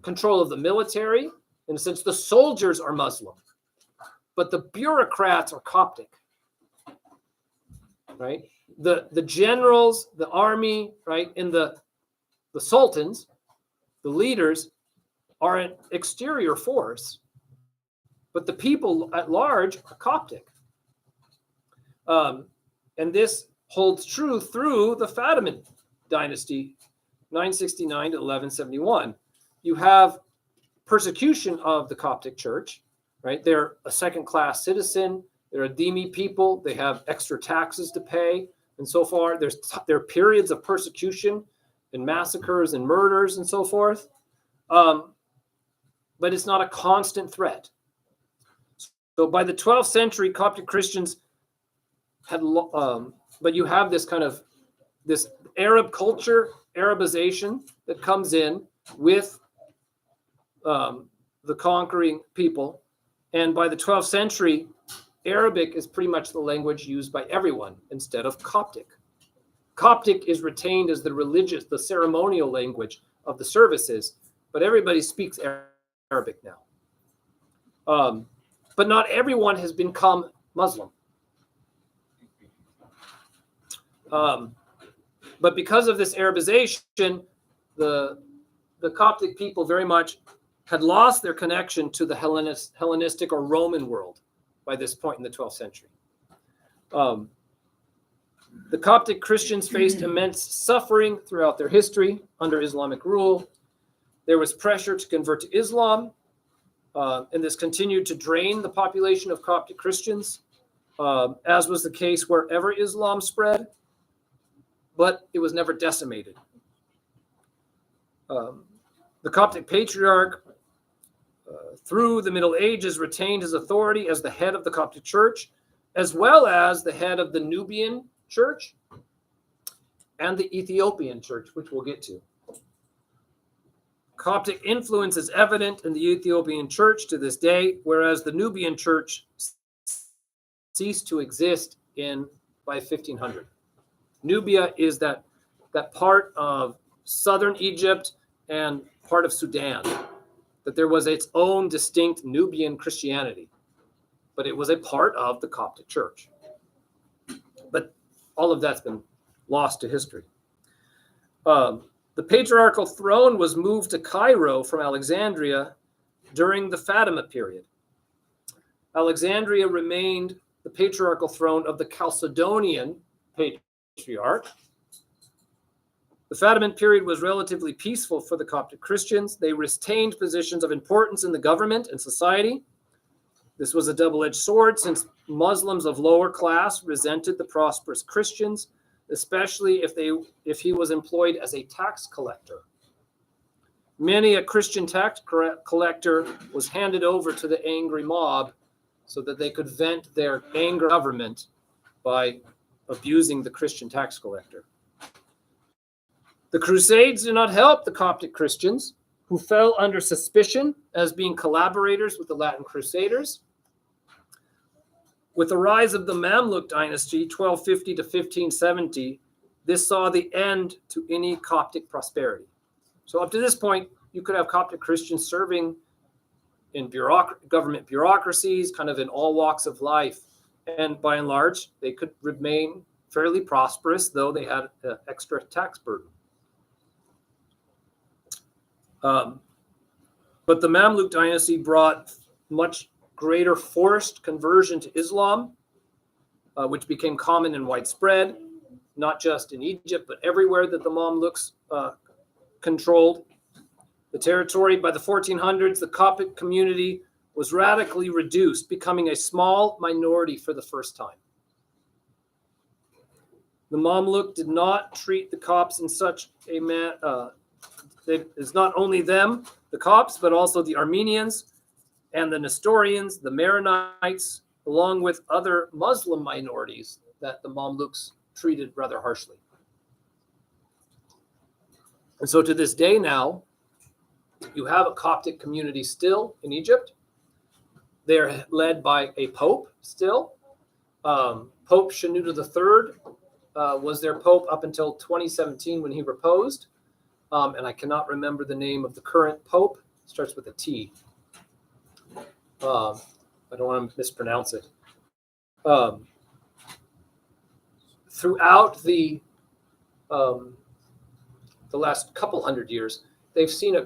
control of the military. In a sense, the soldiers are Muslim, but the bureaucrats are Coptic, right? The generals, the army, right, and the sultans, the leaders, are an exterior force, but the people at large are Coptic. And this holds true through the Fatimid dynasty, 969 to 1171. You have persecution of the Coptic church, right? They're a second-class citizen. They're a dhimmi people. They have extra taxes to pay, and so far. There are periods of persecution and massacres and murders and so forth. But it's not a constant threat. So by the 12th century, Coptic Christians had, but you have this kind of this Arab culture, Arabization that comes in with the conquering people. And by the 12th century, Arabic is pretty much the language used by everyone instead of Coptic. Coptic is retained as the ceremonial language of the services, but everybody speaks Arabic now. But not everyone has become Muslim. But because of this Arabization, the Coptic people very much had lost their connection to the Hellenistic or Roman world by this point in the 12th century. The Coptic Christians faced immense suffering throughout their history under Islamic rule. There was pressure to convert to Islam, and this continued to drain the population of Coptic Christians, as was the case wherever Islam spread. but it was never decimated. The Coptic Patriarch, through the Middle Ages, retained his authority as the head of the Coptic Church, as well as the head of the Nubian Church and the Ethiopian Church, which we'll get to. Coptic influence is evident in the Ethiopian Church to this day, whereas the Nubian Church ceased to exist by 1500. Nubia is that part of southern Egypt and part of Sudan, that there was its own distinct Nubian Christianity, but it was a part of the Coptic Church. But all of that's been lost to history. The patriarchal throne was moved to Cairo from Alexandria during the Fatima period. Alexandria remained the patriarchal throne of the Chalcedonian patriarch. The Fatimid period was relatively peaceful for the Coptic Christians. They retained positions of importance in the government and society. This was a double-edged sword, since Muslims of lower class resented the prosperous Christians, especially if he was employed as a tax collector. Many a Christian tax collector was handed over to the angry mob so that they could vent their anger at government by abusing the Christian tax collector. The Crusades did not help the Coptic Christians, who fell under suspicion as being collaborators with the Latin Crusaders. With the rise of the Mamluk dynasty, 1250 to 1570, this saw the end to any Coptic prosperity. So up to this point, you could have Coptic Christians serving in government bureaucracies, kind of in all walks of life. And by and large, they could remain fairly prosperous, though they had an extra tax burden. But the Mamluk dynasty brought much greater forced conversion to Islam, which became common and widespread, not just in Egypt, but everywhere that the Mamluks controlled the territory. By the 1400s, the Coptic community was radically reduced, becoming a small minority for the first time. The Mamluk did not treat the Copts in such a manner. It's not only them, the Copts, but also the Armenians and the Nestorians, the Maronites, along with other Muslim minorities that the Mamluks treated rather harshly. And so to this day now, you have a Coptic community still in Egypt. They're led by a pope still. Pope Shenouda III was their pope up until 2017 when he reposed. And I cannot remember the name of the current pope. It starts with a T. I don't want to mispronounce it. Throughout the last couple hundred years, they've seen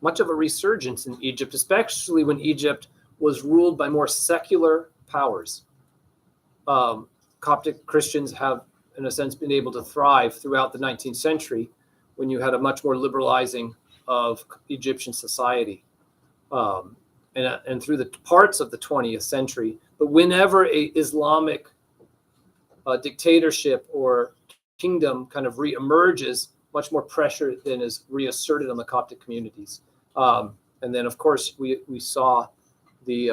much of a resurgence in Egypt, especially when Egypt was ruled by more secular powers. Coptic Christians have, in a sense, been able to thrive throughout the 19th century when you had a much more liberalizing of Egyptian society, and through the parts of the 20th century. But whenever a Islamic dictatorship or kingdom kind of reemerges, much more pressure then is reasserted on the Coptic communities. And then, of course, we saw the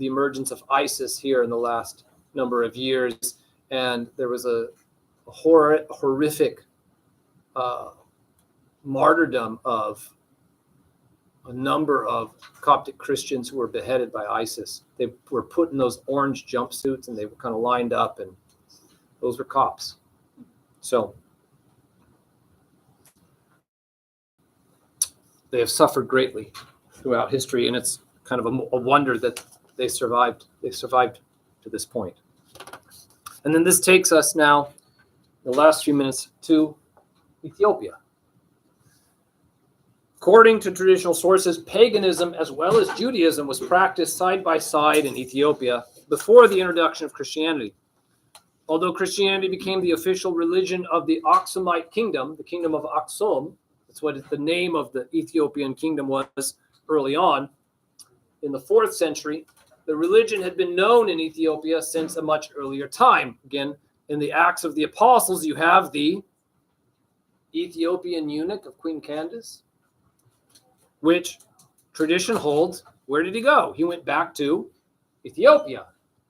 emergence of ISIS here in the last number of years, and there was a horrific martyrdom of a number of Coptic Christians who were beheaded by ISIS. They were put in those orange jumpsuits and they were kind of lined up, and those were Copts. So they have suffered greatly throughout history, and it's kind of a wonder that they survived to this point. And then this takes us now, the last few minutes, to Ethiopia. According to traditional sources, paganism as well as Judaism was practiced side by side in Ethiopia before the introduction of Christianity. Although Christianity became the official religion of the Aksumite kingdom, the kingdom of Aksum, that's what the name of the Ethiopian kingdom was early on, in the 4th century, the religion had been known in Ethiopia since a much earlier time. Again, in the Acts of the Apostles, you have the Ethiopian eunuch of Queen Candace, which tradition holds, where did he go? He went back to Ethiopia.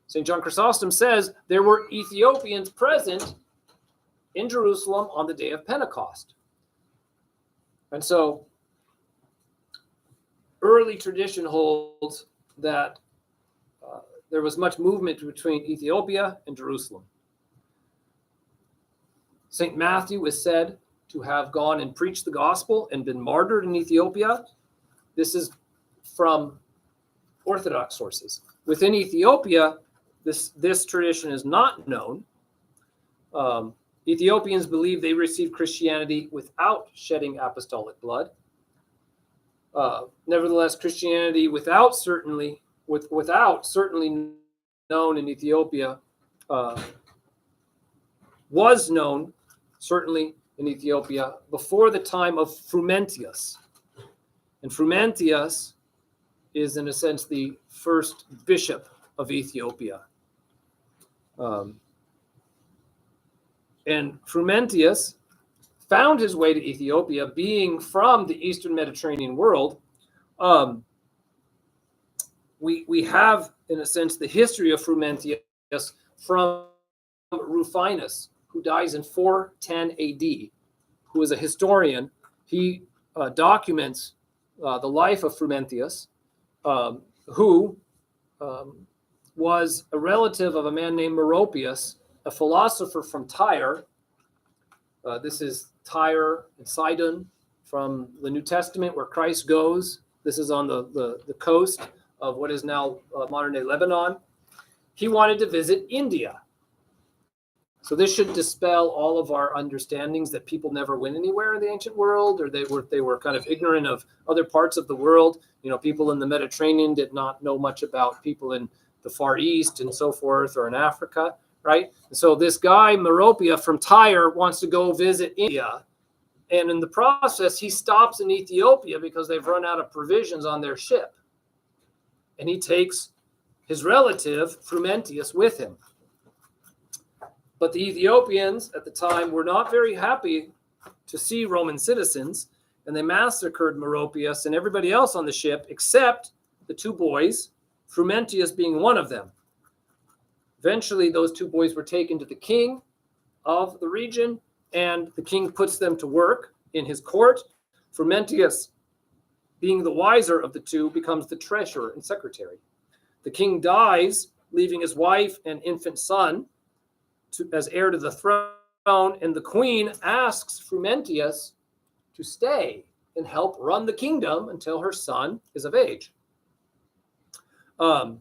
St. John Chrysostom says there were Ethiopians present in Jerusalem on the day of Pentecost. And so early tradition holds that there was much movement between Ethiopia and Jerusalem. St. Matthew is said to have gone and preached the gospel and been martyred in Ethiopia. This is from Orthodox sources. Within Ethiopia, this tradition is not known. Ethiopians believe they received Christianity without shedding apostolic blood. Nevertheless, Christianity without certainly known in Ethiopia was known certainly in Ethiopia before the time of Frumentius. And Frumentius is, in a sense, the first bishop of Ethiopia. And Frumentius found his way to Ethiopia, being from the Eastern Mediterranean world. We have, in a sense, the history of Frumentius from Rufinus, who dies in 410 AD, who is a historian. He documents the life of Frumentius, who was a relative of a man named Meropius, a philosopher from Tyre. This is Tyre and Sidon from the New Testament, where Christ goes. This is on the coast of what is now modern-day Lebanon. He wanted to visit India. So this should dispel all of our understandings that people never went anywhere in the ancient world, or they were kind of ignorant of other parts of the world. You know, people in the Mediterranean did not know much about people in the Far East and so forth, or in Africa, right? So this guy, Meropia from Tyre, wants to go visit India. And in the process, he stops in Ethiopia because they've run out of provisions on their ship. And he takes his relative, Frumentius, with him. But the Ethiopians at the time were not very happy to see Roman citizens, and they massacred Meropius and everybody else on the ship except the two boys, Frumentius being one of them. Eventually, those two boys were taken to the king of the region, and the king puts them to work in his court. Frumentius, being the wiser of the two, becomes the treasurer and secretary. The king dies, leaving his wife and infant son as heir to the throne, and the queen asks Frumentius to stay and help run the kingdom until her son is of age. And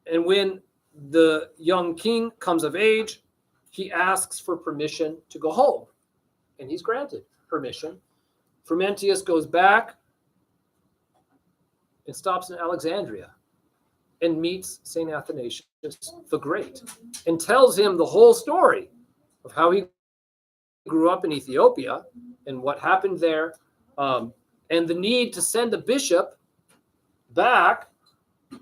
when the young king comes of age, he asks for permission to go home, and he's granted permission. Frumentius goes back and stops in Alexandria and meets St. Athanasius the Great and tells him the whole story of how he grew up in Ethiopia and what happened there, and the need to send a bishop back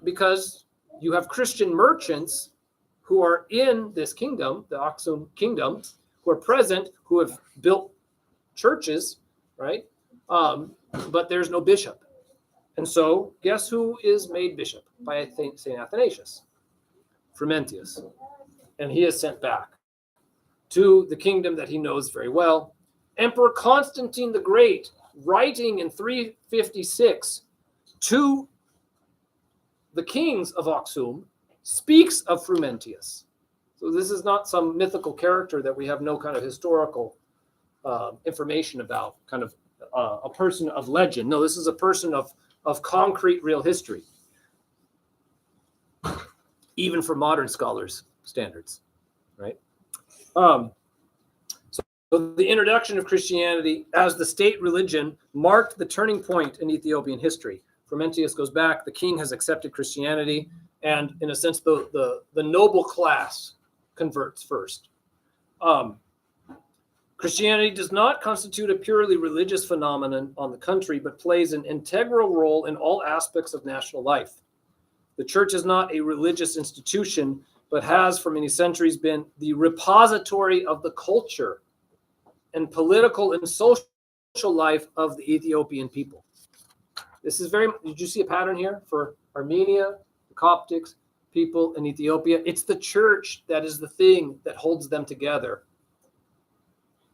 because you have Christian merchants who are in this kingdom, the Aksum kingdom, who are present, who have built churches, right? But there's no bishop. And so guess who is made bishop by St. Athanasius? Frumentius. And he is sent back to the kingdom that he knows very well. Emperor Constantine the Great, writing in 356 to the kings of Aksum, speaks of Frumentius. So this is not some mythical character that we have no kind of historical information about, kind of a person of legend. No, this is a person of concrete real history, even for modern scholars' standards, right? So the introduction of Christianity as the state religion marked the turning point in Ethiopian history. Frumentius goes back, the king has accepted Christianity, and in a sense, the noble class converts first. Christianity does not constitute a purely religious phenomenon on the country, but plays an integral role in all aspects of national life. The church is not a religious institution, but has for many centuries been the repository of the culture and political and social life of the Ethiopian people. This is did you see a pattern here for Armenia, the Coptics, people in Ethiopia? It's the church that is the thing that holds them together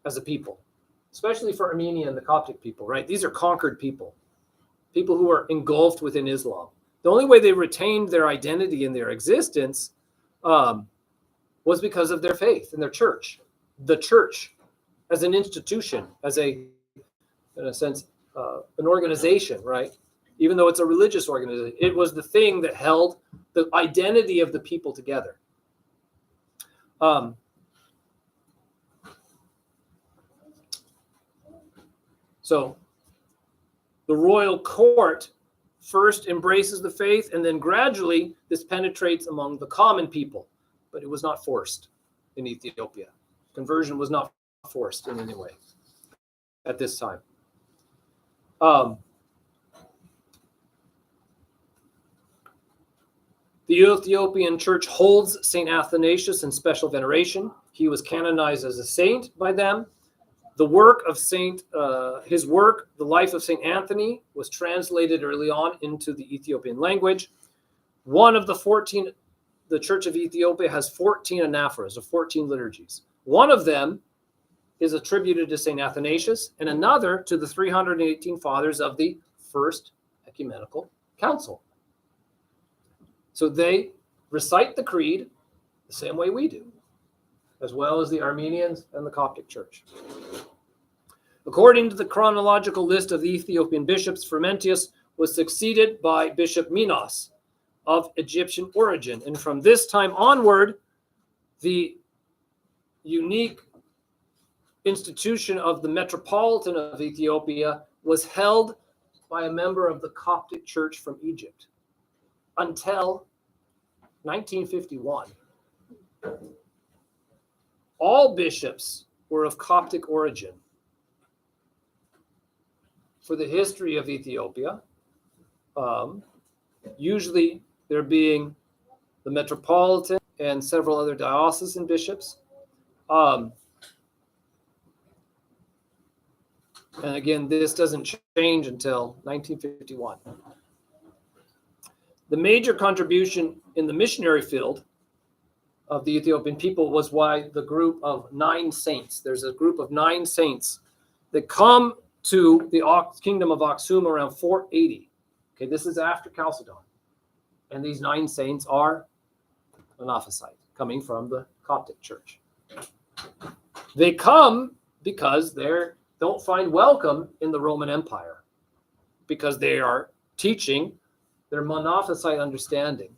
as a people, especially for Armenia and the Coptic people, right? These are conquered people who are engulfed within Islam. The only way they retained their identity and their existence was because of their faith and their church. The church as an institution, as in a sense, an organization, right? Even though it's a religious organization, it was the thing that held the identity of the people together. So the royal court first embraces the faith, and then gradually this penetrates among the common people, but it was not forced in Ethiopia. Conversion was not forced in any way at this time. The Ethiopian church holds St. Athanasius in special veneration. He was canonized as a saint by them. The work of his work, The Life of St. Anthony, was translated early on into the Ethiopian language. One of the 14, the Church of Ethiopia has 14 anaphoras, or 14 liturgies. One of them is attributed to St. Athanasius, and another to the 318 fathers of the First Ecumenical Council. So they recite the creed the same way we do, as well as the Armenians and the Coptic Church. According to the chronological list of the Ethiopian bishops, Frumentius was succeeded by Bishop Minos of Egyptian origin. And from this time onward, the unique institution of the Metropolitan of Ethiopia was held by a member of the Coptic Church from Egypt until 1951. All bishops were of Coptic origin. For the history of Ethiopia, usually there being the Metropolitan and several other diocesan bishops. And again, this doesn't change until 1951. The major contribution in the missionary field of the Ethiopian people was why the group of 9 saints. There's a group of 9 saints that come to the kingdom of Aksum around 480. Okay, this is after Chalcedon. And these 9 saints are Monophysite, coming from the Coptic Church. They come because they don't find welcome in the Roman Empire, because they are teaching their Monophysite understanding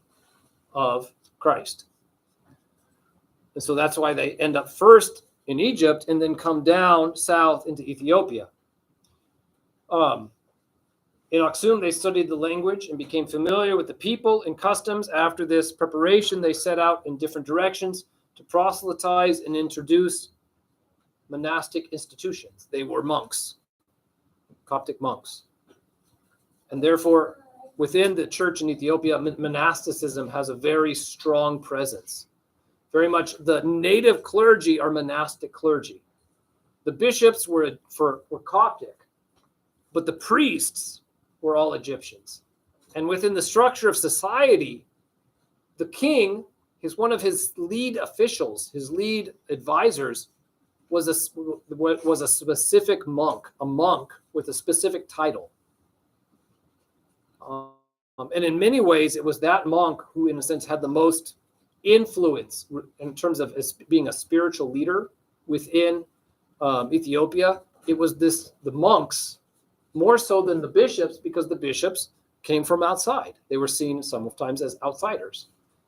of Christ. And so that's why they end up first in Egypt and then come down south into Ethiopia. In Aksum, they studied the language and became familiar with the people and customs. After this preparation, they set out in different directions to proselytize and introduce monastic institutions. They were monks, Coptic monks. And therefore, within the church in Ethiopia, monasticism has a very strong presence. Very much the native clergy are monastic clergy. The bishops were Coptic, but the priests were all Egyptians. And within the structure of society, the king, one of his lead officials, his lead advisors, was a specific monk, a monk with a specific title. And in many ways, it was that monk who, in a sense, had the most influence in terms of being a spiritual leader within Ethiopia. It was the monks, more so than the bishops, because the bishops came from outside. They were seen sometimes as outsiders.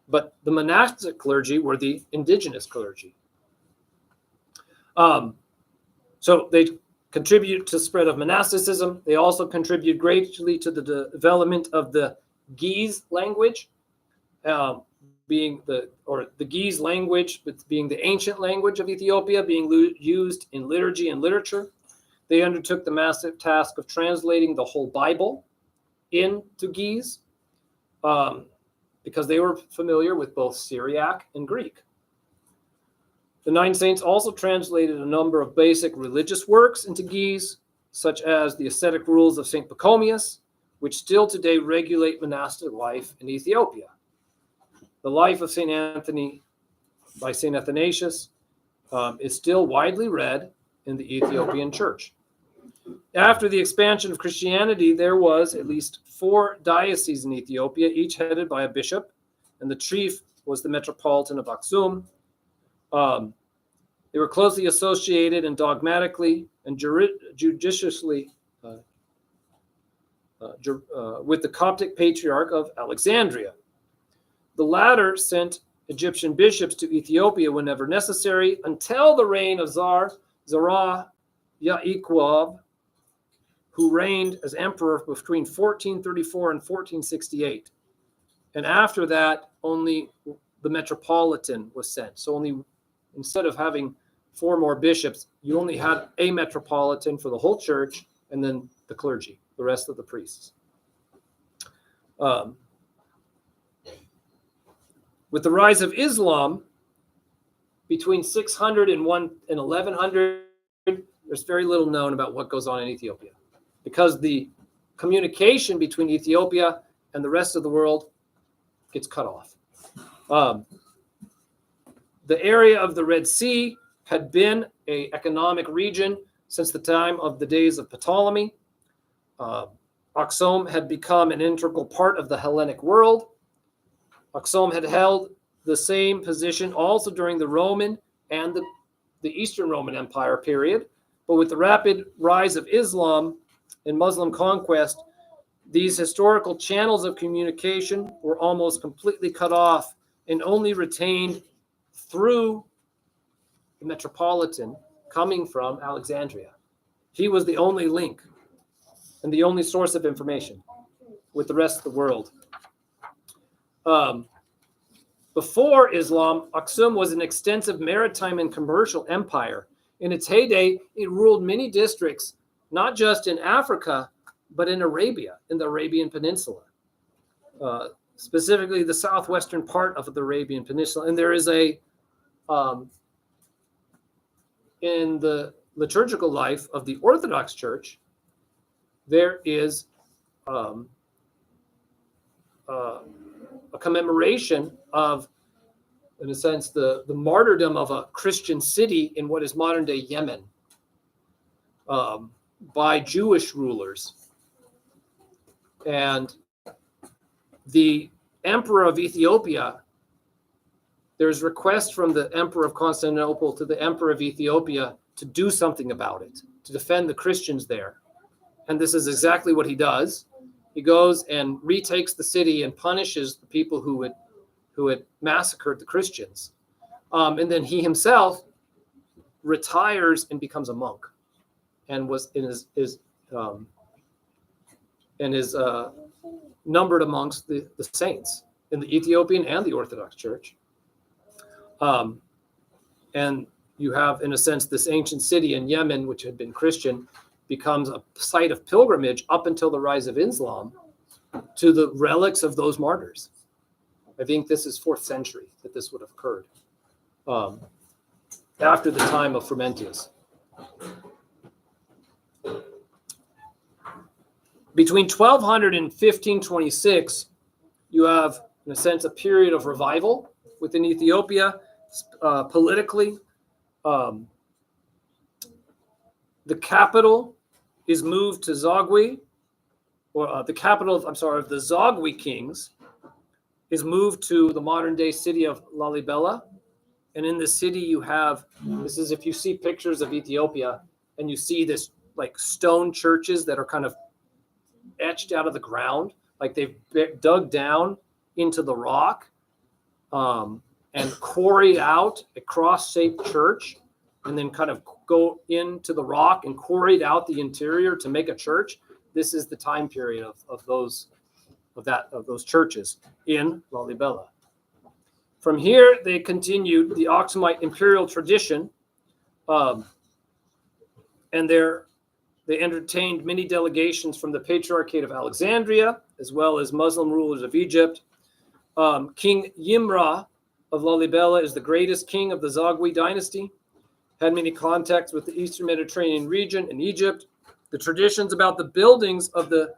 But the monastic clergy were the indigenous clergy. So they contribute to the spread of monasticism. They also contribute greatly to the development of the Ge'ez language, being the Ge'ez language, being the ancient language of Ethiopia, being used in liturgy and literature. They undertook the massive task of translating the whole Bible into Ge'ez, because they were familiar with both Syriac and Greek. The 9 saints also translated a number of basic religious works into Ge'ez, such as the ascetic rules of St. Pachomius, which still today regulate monastic life in Ethiopia. The life of St. Anthony by St. Athanasius is still widely read in the Ethiopian church. After the expansion of Christianity, there was at least 4 dioceses in Ethiopia, each headed by a bishop, and the chief was the Metropolitan of Aksum. They were closely associated and dogmatically and judiciously with the Coptic Patriarch of Alexandria. The latter sent Egyptian bishops to Ethiopia whenever necessary until the reign of Tsar Yaakov, who reigned as emperor between 1434 and 1468. And after that, only the Metropolitan was sent. So only, instead of having 4 more bishops, you only had a Metropolitan for the whole church, and then the clergy, the rest of the priests. With the rise of Islam, between 600 and 1100, there's very little known about what goes on in Ethiopia, because the communication between Ethiopia and the rest of the world gets cut off. The area of the Red Sea had been an economic region since the time of the days of Ptolemy. Aksum had become an integral part of the Hellenic world. Aksum had held the same position also during the Roman and the Eastern Roman Empire period. But with the rapid rise of Islam and Muslim conquest, these historical channels of communication were almost completely cut off and only retained through the Metropolitan coming from Alexandria. He was the only link and the only source of information with the rest of the world. Before Islam, Aksum was an extensive maritime and commercial empire. In its heyday, it ruled many districts, not just in Africa, but in Arabia, in the Arabian Peninsula, specifically the southwestern part of the Arabian Peninsula. And there is in the liturgical life of the Orthodox Church, there is a commemoration of, in a sense, the martyrdom of a Christian city in what is modern-day Yemen by Jewish rulers. And the emperor of Ethiopia, there's request from the emperor of Constantinople to the emperor of Ethiopia to do something about it, to defend the Christians there. And this is exactly what he does. He goes and retakes the city and punishes the people who had massacred the Christians. And then he himself retires and becomes a monk, and was numbered amongst the saints in the Ethiopian and the Orthodox Church. And you have, in a sense, this ancient city in Yemen, which had been Christian, becomes a site of pilgrimage up until the rise of Islam to the relics of those martyrs. I think this is 4th century that this would have occurred, after the time of Frumentius. Between 1200 and 1526, you have, in a sense, a period of revival within Ethiopia, politically. The capital is moved to Zagwe, or the capital of the Zagwe kings is moved to the modern-day city of Lalibela. And in the city you have, this is if you see pictures of Ethiopia, and you see this like stone churches that are kind of etched out of the ground, like they've dug down into the rock and quarried out a cross-shaped church, and then kind of go into the rock and quarried out the interior to make a church. This is the time period of those churches in Lalibela. From here, they continued the Aksumite imperial tradition, and they entertained many delegations from the Patriarchate of Alexandria, as well as Muslim rulers of Egypt. King Yimra of Lalibela is the greatest king of the Zagwe dynasty, had many contacts with the Eastern Mediterranean region and Egypt. The traditions about the buildings of the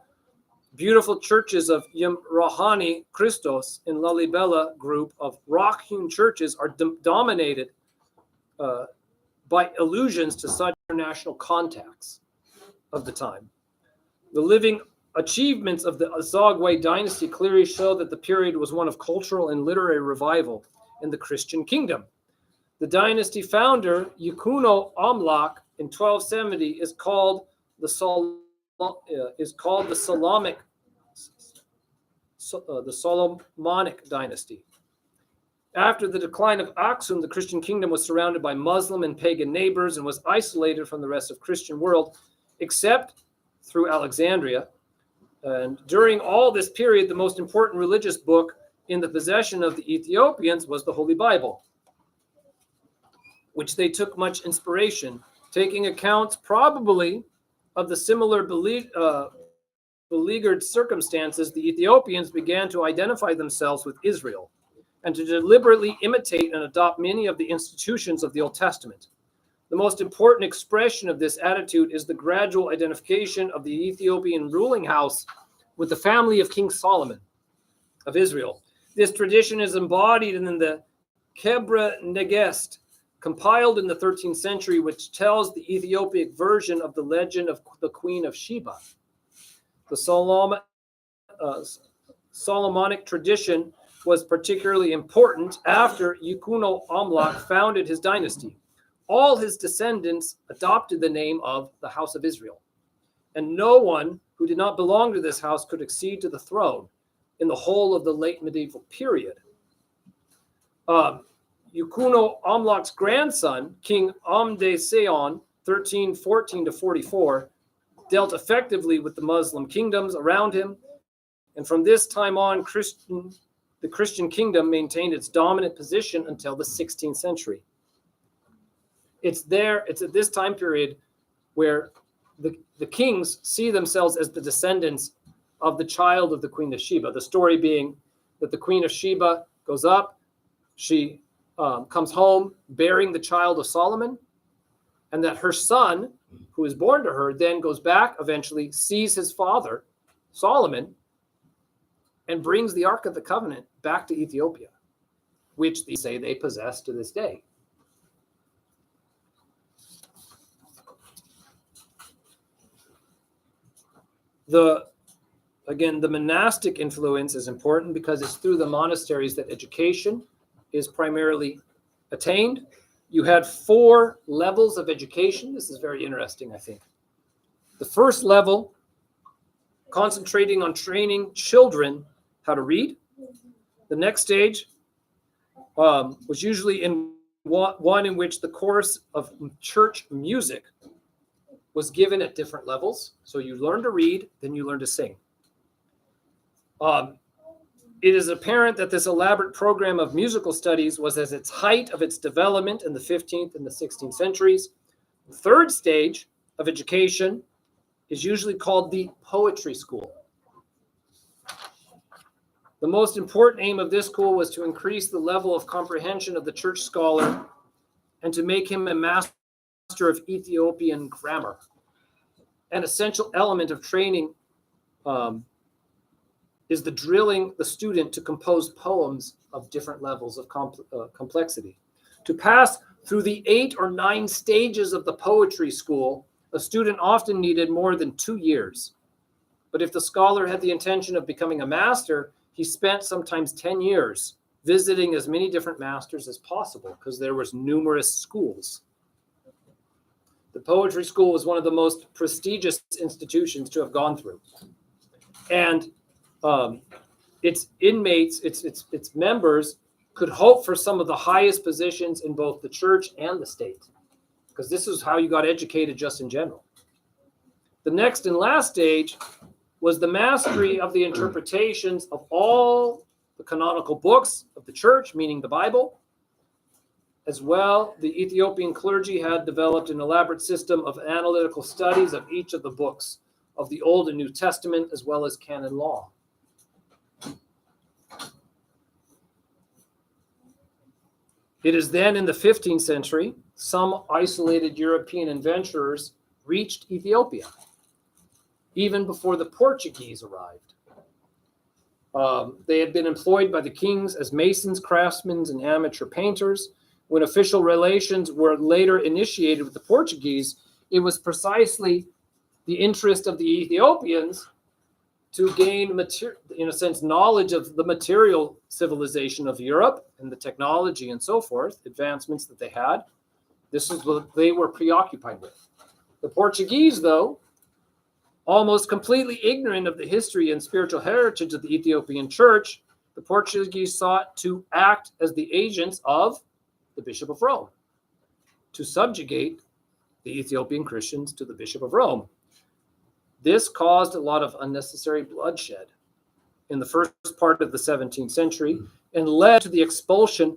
beautiful churches of Yimrahani Christos in Lalibela group of rock-hewn churches are dominated by allusions to such international contacts of the time. The living achievements of the Zagwe dynasty clearly show that the period was one of cultural and literary revival in the Christian kingdom. The dynasty founder, Yukuno Amlak, in 1270 is called the Solomonic dynasty. After the decline of Aksum, the Christian kingdom was surrounded by Muslim and pagan neighbors and was isolated from the rest of the Christian world, except through Alexandria. And during all this period, the most important religious book in the possession of the Ethiopians was the Holy Bible, which they took much inspiration, taking accounts probably of the similar beleaguered circumstances. The Ethiopians began to identify themselves with Israel and to deliberately imitate and adopt many of the institutions of the Old Testament. The most important expression of this attitude is the gradual identification of the Ethiopian ruling house with the family of King Solomon of Israel. This tradition is embodied in the Kebra Negest, compiled in the 13th century, which tells the Ethiopic version of the legend of the Queen of Sheba. The Solomonic tradition was particularly important after Yukuno Amlak founded his dynasty. All his descendants adopted the name of the House of Israel, and no one who did not belong to this house could accede to the throne in the whole of the late medieval period. Yukuno Amlak's grandson, King Amde Seon, 1314 to 44, dealt effectively with the Muslim kingdoms around him, and from this time on, the Christian kingdom maintained its dominant position until the 16th century. It's at this time period where the kings see themselves as the descendants of the child of the Queen of Sheba. The story being that the Queen of Sheba goes up, she comes home bearing the child of Solomon, and that her son, who is born to her, then goes back, eventually sees his father, Solomon, and brings the Ark of the Covenant back to Ethiopia, which they say they possess to this day. The monastic influence is important because it's through the monasteries that education is primarily attained. You had 4 levels of education. This is very interesting, I think. The first level, concentrating on training children how to read. The next stage was usually in one in which the course of church music was given at different levels. So you learn to read, then you learn to sing. It is apparent that this elaborate program of musical studies was at its height of its development in the 15th and the 16th centuries. The third stage of education is usually called the poetry school. The most important aim of this school was to increase the level of comprehension of the church scholar and to make him a master of Ethiopian grammar. An essential element of training is the drilling the student to compose poems of different levels of complexity. To pass through the 8 or 9 stages of the poetry school, a student often needed more than 2 years. But if the scholar had the intention of becoming a master, he spent sometimes 10 years visiting as many different masters as possible because there was numerous schools. The poetry school was one of the most prestigious institutions to have gone through. And its inmates, its members could hope for some of the highest positions in both the church and the state, because this is how you got educated just in general. The next and last stage was the mastery of the interpretations of all the canonical books of the church, meaning the Bible. As well, the Ethiopian clergy had developed an elaborate system of analytical studies of each of the books of the Old and New Testament, as well as canon law. It is then in the 15th century, some isolated European adventurers reached Ethiopia, even before the Portuguese arrived. They had been employed by the kings as masons, craftsmen, and amateur painters. When official relations were later initiated with the Portuguese, it was precisely the interest of the Ethiopians to gain, in a sense, knowledge of the material civilization of Europe and the technology and so forth, advancements that they had. This is what they were preoccupied with. The Portuguese, though, almost completely ignorant of the history and spiritual heritage of the Ethiopian church, the Portuguese sought to act as the agents of the Bishop of Rome, to subjugate the Ethiopian Christians to the Bishop of Rome. This caused a lot of unnecessary bloodshed in the first part of the 17th century and led to the expulsion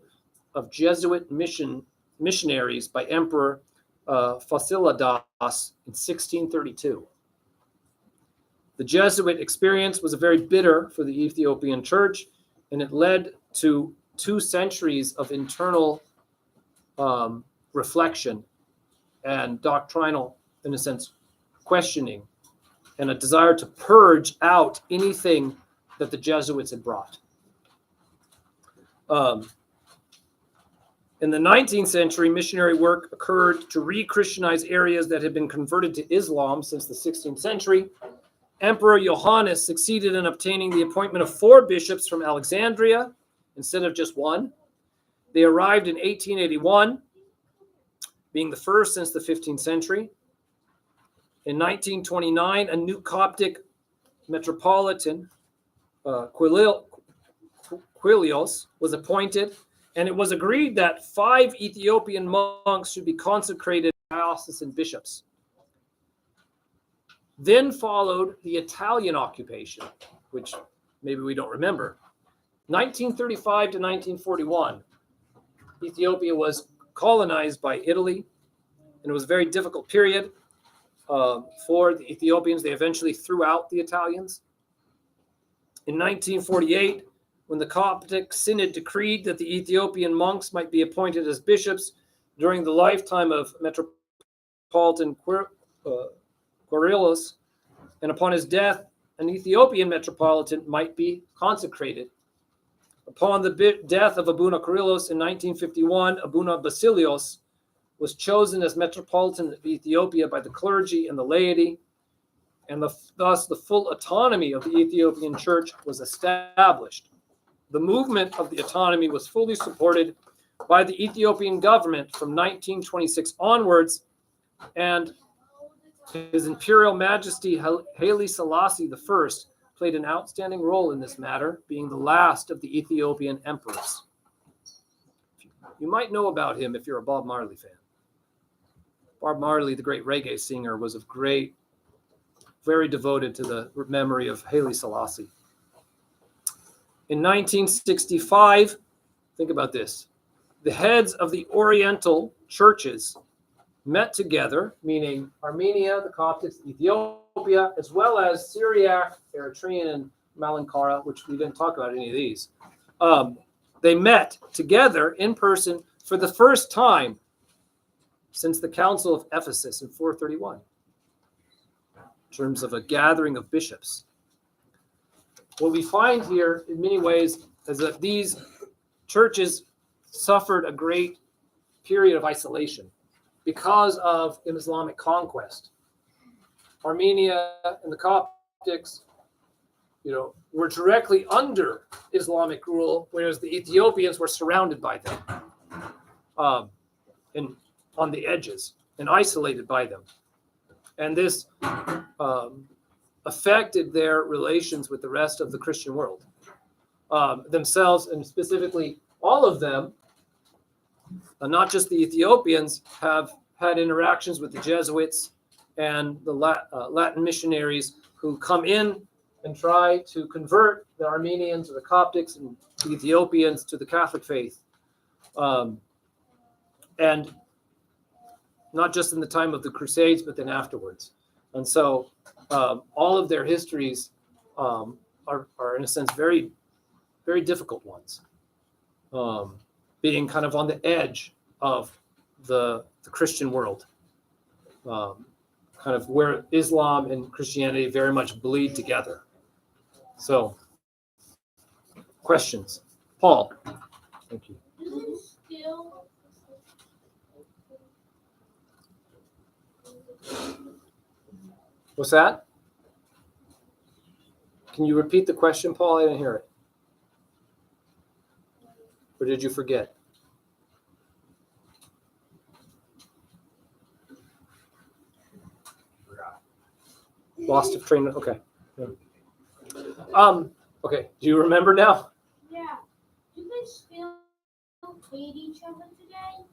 of Jesuit missionaries by Emperor Fasilidas in 1632. The Jesuit experience was very bitter for the Ethiopian church, and it led to 2 centuries of internal reflection and doctrinal, in a sense, questioning, and a desire to purge out anything that the Jesuits had brought. In the 19th century, missionary work occurred to re-Christianize areas that had been converted to Islam since the 16th century. Emperor Johannes succeeded in obtaining the appointment of 4 bishops from Alexandria instead of just 1. They arrived in 1881, being the first since the 15th century. In 1929, a new Coptic metropolitan, Quilios, was appointed, and it was agreed that 5 Ethiopian monks should be consecrated diocesan bishops. Then followed the Italian occupation, which maybe we don't remember. 1935 to 1941, Ethiopia was colonized by Italy, and it was a very difficult period for the Ethiopians. They eventually threw out the Italians. In 1948, when the Coptic Synod decreed that the Ethiopian monks might be appointed as bishops during the lifetime of Metropolitan Kyrillos, and upon his death, an Ethiopian metropolitan might be consecrated. Upon the death of Abuna Kyrillos in 1951, Abuna Basilios was chosen as Metropolitan of Ethiopia by the clergy and the laity, and thus the full autonomy of the Ethiopian Church was established. The movement of the autonomy was fully supported by the Ethiopian government from 1926 onwards, and His Imperial Majesty Haile Selassie I played an outstanding role in this matter, being the last of the Ethiopian emperors. You might know about him if you're a Bob Marley fan. Bob Marley, the great reggae singer, was very devoted to the memory of Haile Selassie. In 1965, think about this, the heads of the Oriental churches met together, meaning Armenia, the Coptics, Ethiopia, as well as Syriac, Eritrean, and Malankara, which we didn't talk about any of these. They met together in person for the first time since the Council of Ephesus in 431, in terms of a gathering of bishops. What we find here, in many ways, is that these churches suffered a great period of isolation because of Islamic conquest. Armenia and the Coptics, were directly under Islamic rule, whereas the Ethiopians were surrounded by them, and on the edges, and isolated by them. And this affected their relations with the rest of the Christian world. Themselves, and specifically all of them, not just the Ethiopians, have had interactions with the Jesuits and the Latin missionaries who come in and try to convert the Armenians or the Coptics and the Ethiopians to the Catholic faith. And not just in the time of the Crusades, but then afterwards. And so all of their histories are in a sense, very, very difficult ones. being kind of on the edge of the Christian world, kind of where Islam and Christianity very much bleed together. So, questions? Paul. Thank you. Do they still? What's that? Can you repeat the question, Paul? I didn't hear it. Or did you forget? Lost of train. Okay. Yeah. Okay. Do you remember now? Yeah. Do they still hate each other today?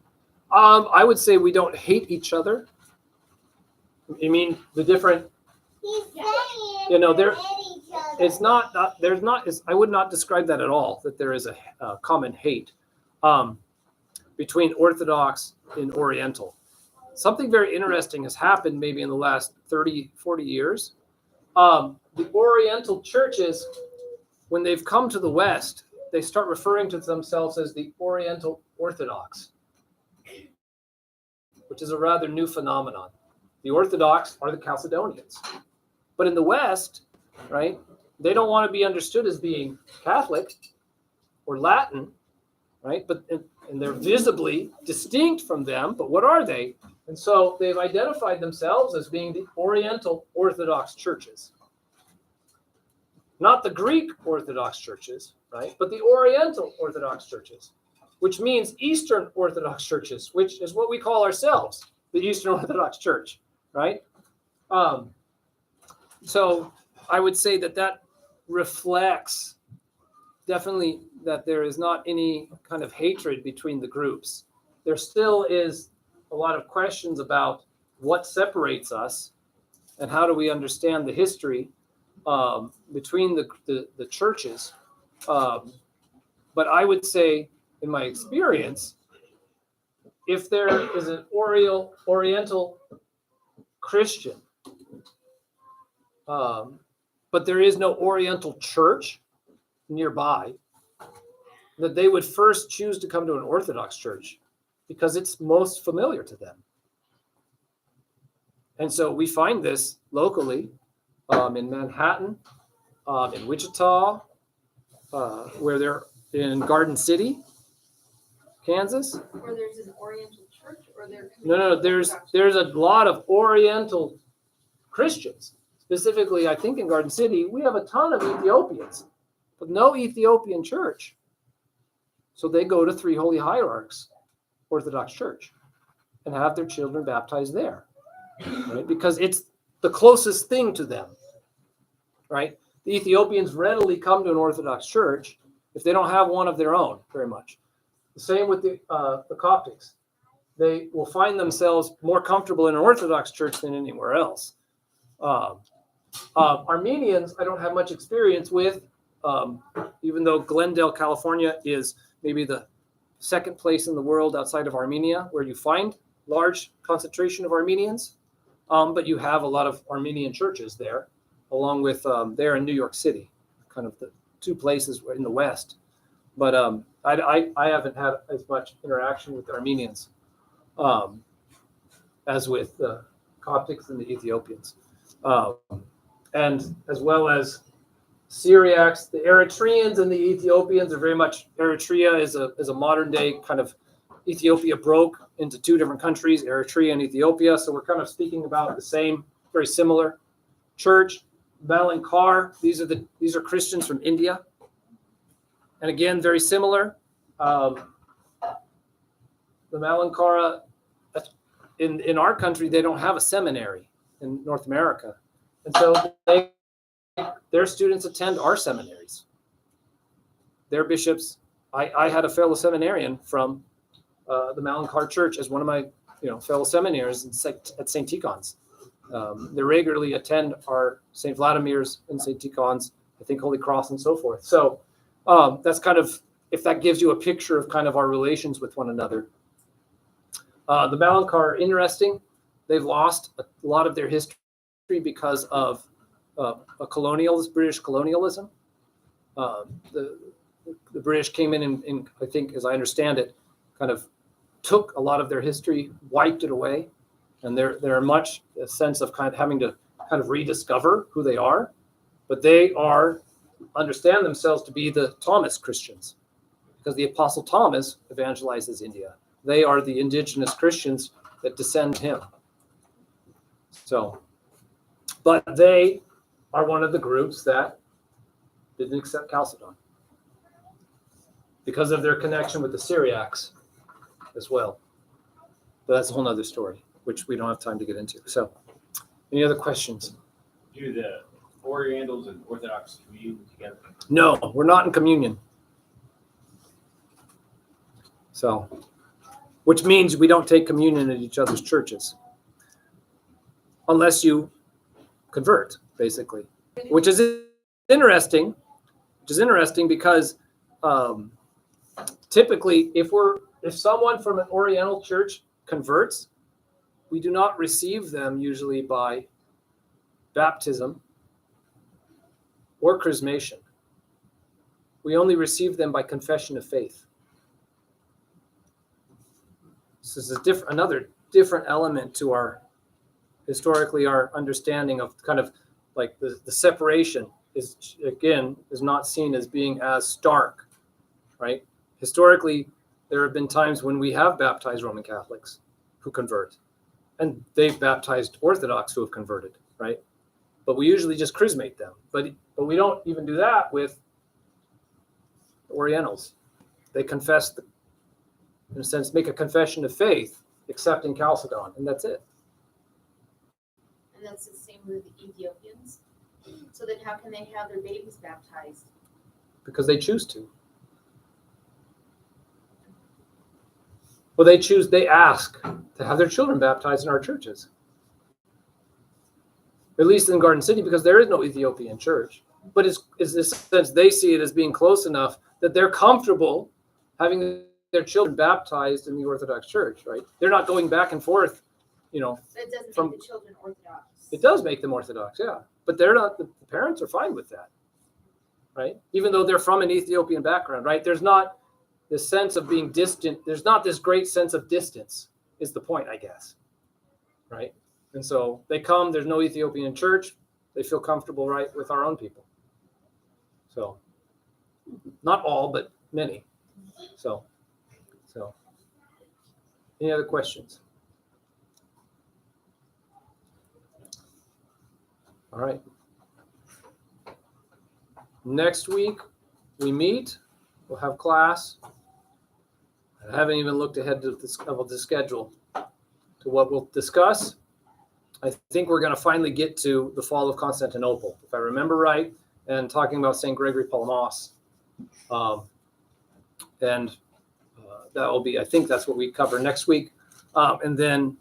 I would say we don't hate each other. You mean the different? He's saying You know, there. hate each other. It's not. There's not. I would not describe that at all. That there is a common hate between Orthodox and Oriental. Something very interesting has happened maybe in the last 30, 40 years. The Oriental churches, when they've come to the West, they start referring to themselves as the Oriental Orthodox, which is a rather new phenomenon. The Orthodox are the Chalcedonians. But in the West, right, they don't want to be understood as being Catholic or Latin, right? And they're visibly distinct from them, but what are they? And so they've identified themselves as being the Oriental Orthodox churches. Not the Greek Orthodox churches, right? But the Oriental Orthodox churches, which means Eastern Orthodox churches, which is what we call ourselves, the Eastern Orthodox Church, right? So I would say that reflects definitely that there is not any kind of hatred between the groups. There still is a lot of questions about what separates us and how do we understand the history between the churches. But I would say, in my experience, if there is an Oriental Christian, but there is no Oriental church nearby, that they would first choose to come to an Orthodox church because it's most familiar to them. And so we find this locally in Manhattan, in Wichita, where they're in Garden City, Kansas. Or there's an Oriental church, or there. No, there's a lot of Oriental Christians. Specifically, I think in Garden City, we have a ton of Ethiopians, but no Ethiopian church. So they go to Three Holy Hierarchs Orthodox Church and have their children baptized there, right? Because it's the closest thing to them, right? The Ethiopians readily come to an Orthodox church if they don't have one of their own very much. The same with the Coptics. They will find themselves more comfortable in an Orthodox church than anywhere else. Armenians, I don't have much experience with, even though Glendale, California is maybe the second place in the world outside of Armenia where you find large concentration of Armenians. But you have a lot of Armenian churches there, along with there in New York City, kind of the two places in the West. But I haven't had as much interaction with the Armenians as with the Coptics and the Ethiopians. And as well as Syriacs, the Eritreans and the Ethiopians are very much, Eritrea is a modern day kind of, Ethiopia broke into two different countries, Eritrea and Ethiopia. So we're kind of speaking about the same, very similar church. Malankar, these are Christians from India. And again, very similar. The Malankara, in our country, they don't have a seminary in North America. And so their students attend our seminaries. Their bishops, I had a fellow seminarian from the Malankar Church as one of my fellow seminaries at St. Tikhon's. They regularly attend our St. Vladimir's and St. Tikhon's, I think Holy Cross and so forth. So that's kind of, if that gives you a picture of kind of our relations with one another. The Malankar are interesting. They've lost a lot of their history because of British colonialism. The British came in, I think, as I understand it, kind of took a lot of their history, wiped it away, and they're much a sense of kind of having to kind of rediscover who they are, but they understand themselves to be the Thomas Christians, because the Apostle Thomas evangelizes India. They are the indigenous Christians that descend him. So, but they are one of the groups that didn't accept Chalcedon because of their connection with the Syriacs as well. But that's a whole nother story, which we don't have time to get into. So, any other questions? Do the Orientals and Orthodox commune together? No, we're not in communion. So, which means we don't take communion at each other's churches. Unless you convert, basically. Which is interesting. Because typically if someone from an Oriental church converts, we do not receive them usually by baptism or chrismation. We only receive them by confession of faith. This is another different element to our understanding of kind of like the separation is not seen as being as stark, right? Historically, there have been times when we have baptized Roman Catholics who convert, and they've baptized Orthodox who have converted, right? But we usually just chrismate them. But we don't even do that with Orientals. They confess, in a sense, make a confession of faith, accepting Chalcedon, and that's it. And that's the same with the Ethiopians. So then how can they have their babies baptized? Because they choose to. Well, they ask to have their children baptized in our churches. At least in Garden City, because there is no Ethiopian church. But it's in a sense they see it as being close enough that they're comfortable having their children baptized in the Orthodox Church, right? They're not going back and forth, That doesn't make the children Orthodox. It does make them Orthodox, yeah. But they're not, the parents are fine with that, right? Even though they're from an Ethiopian background, right? There's not this sense of being distant. There's not this great sense of distance is the point, I guess, right? And so they come, there's no Ethiopian church. They feel comfortable, right, with our own people. So not all, but many. So any other questions? All right. Next week we meet. We'll have class. I haven't even looked ahead to the schedule to what we'll discuss. I think we're going to finally get to the fall of Constantinople, if I remember right, and talking about St. Gregory Palamas. That will be, I think that's what we cover next week. And then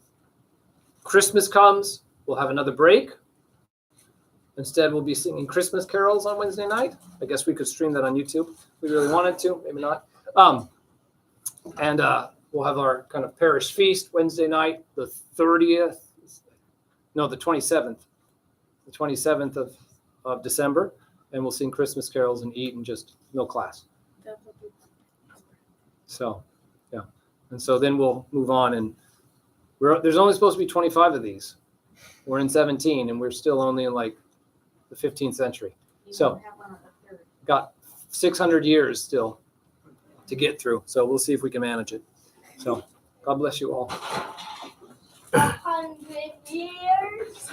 Christmas comes, we'll have another break. Instead, we'll be singing Christmas carols on Wednesday night. I guess we could stream that on YouTube if we really wanted to, maybe not. And we'll have our kind of parish feast Wednesday night, the 27th of December. And we'll sing Christmas carols and eat and just no class. So, yeah. And so then we'll move on. And there's only supposed to be 25 of these. We're in 17, and we're still only in like the 15th century. So got 600 years still to get through. So we'll see if we can manage it. So God bless you all. 100 years.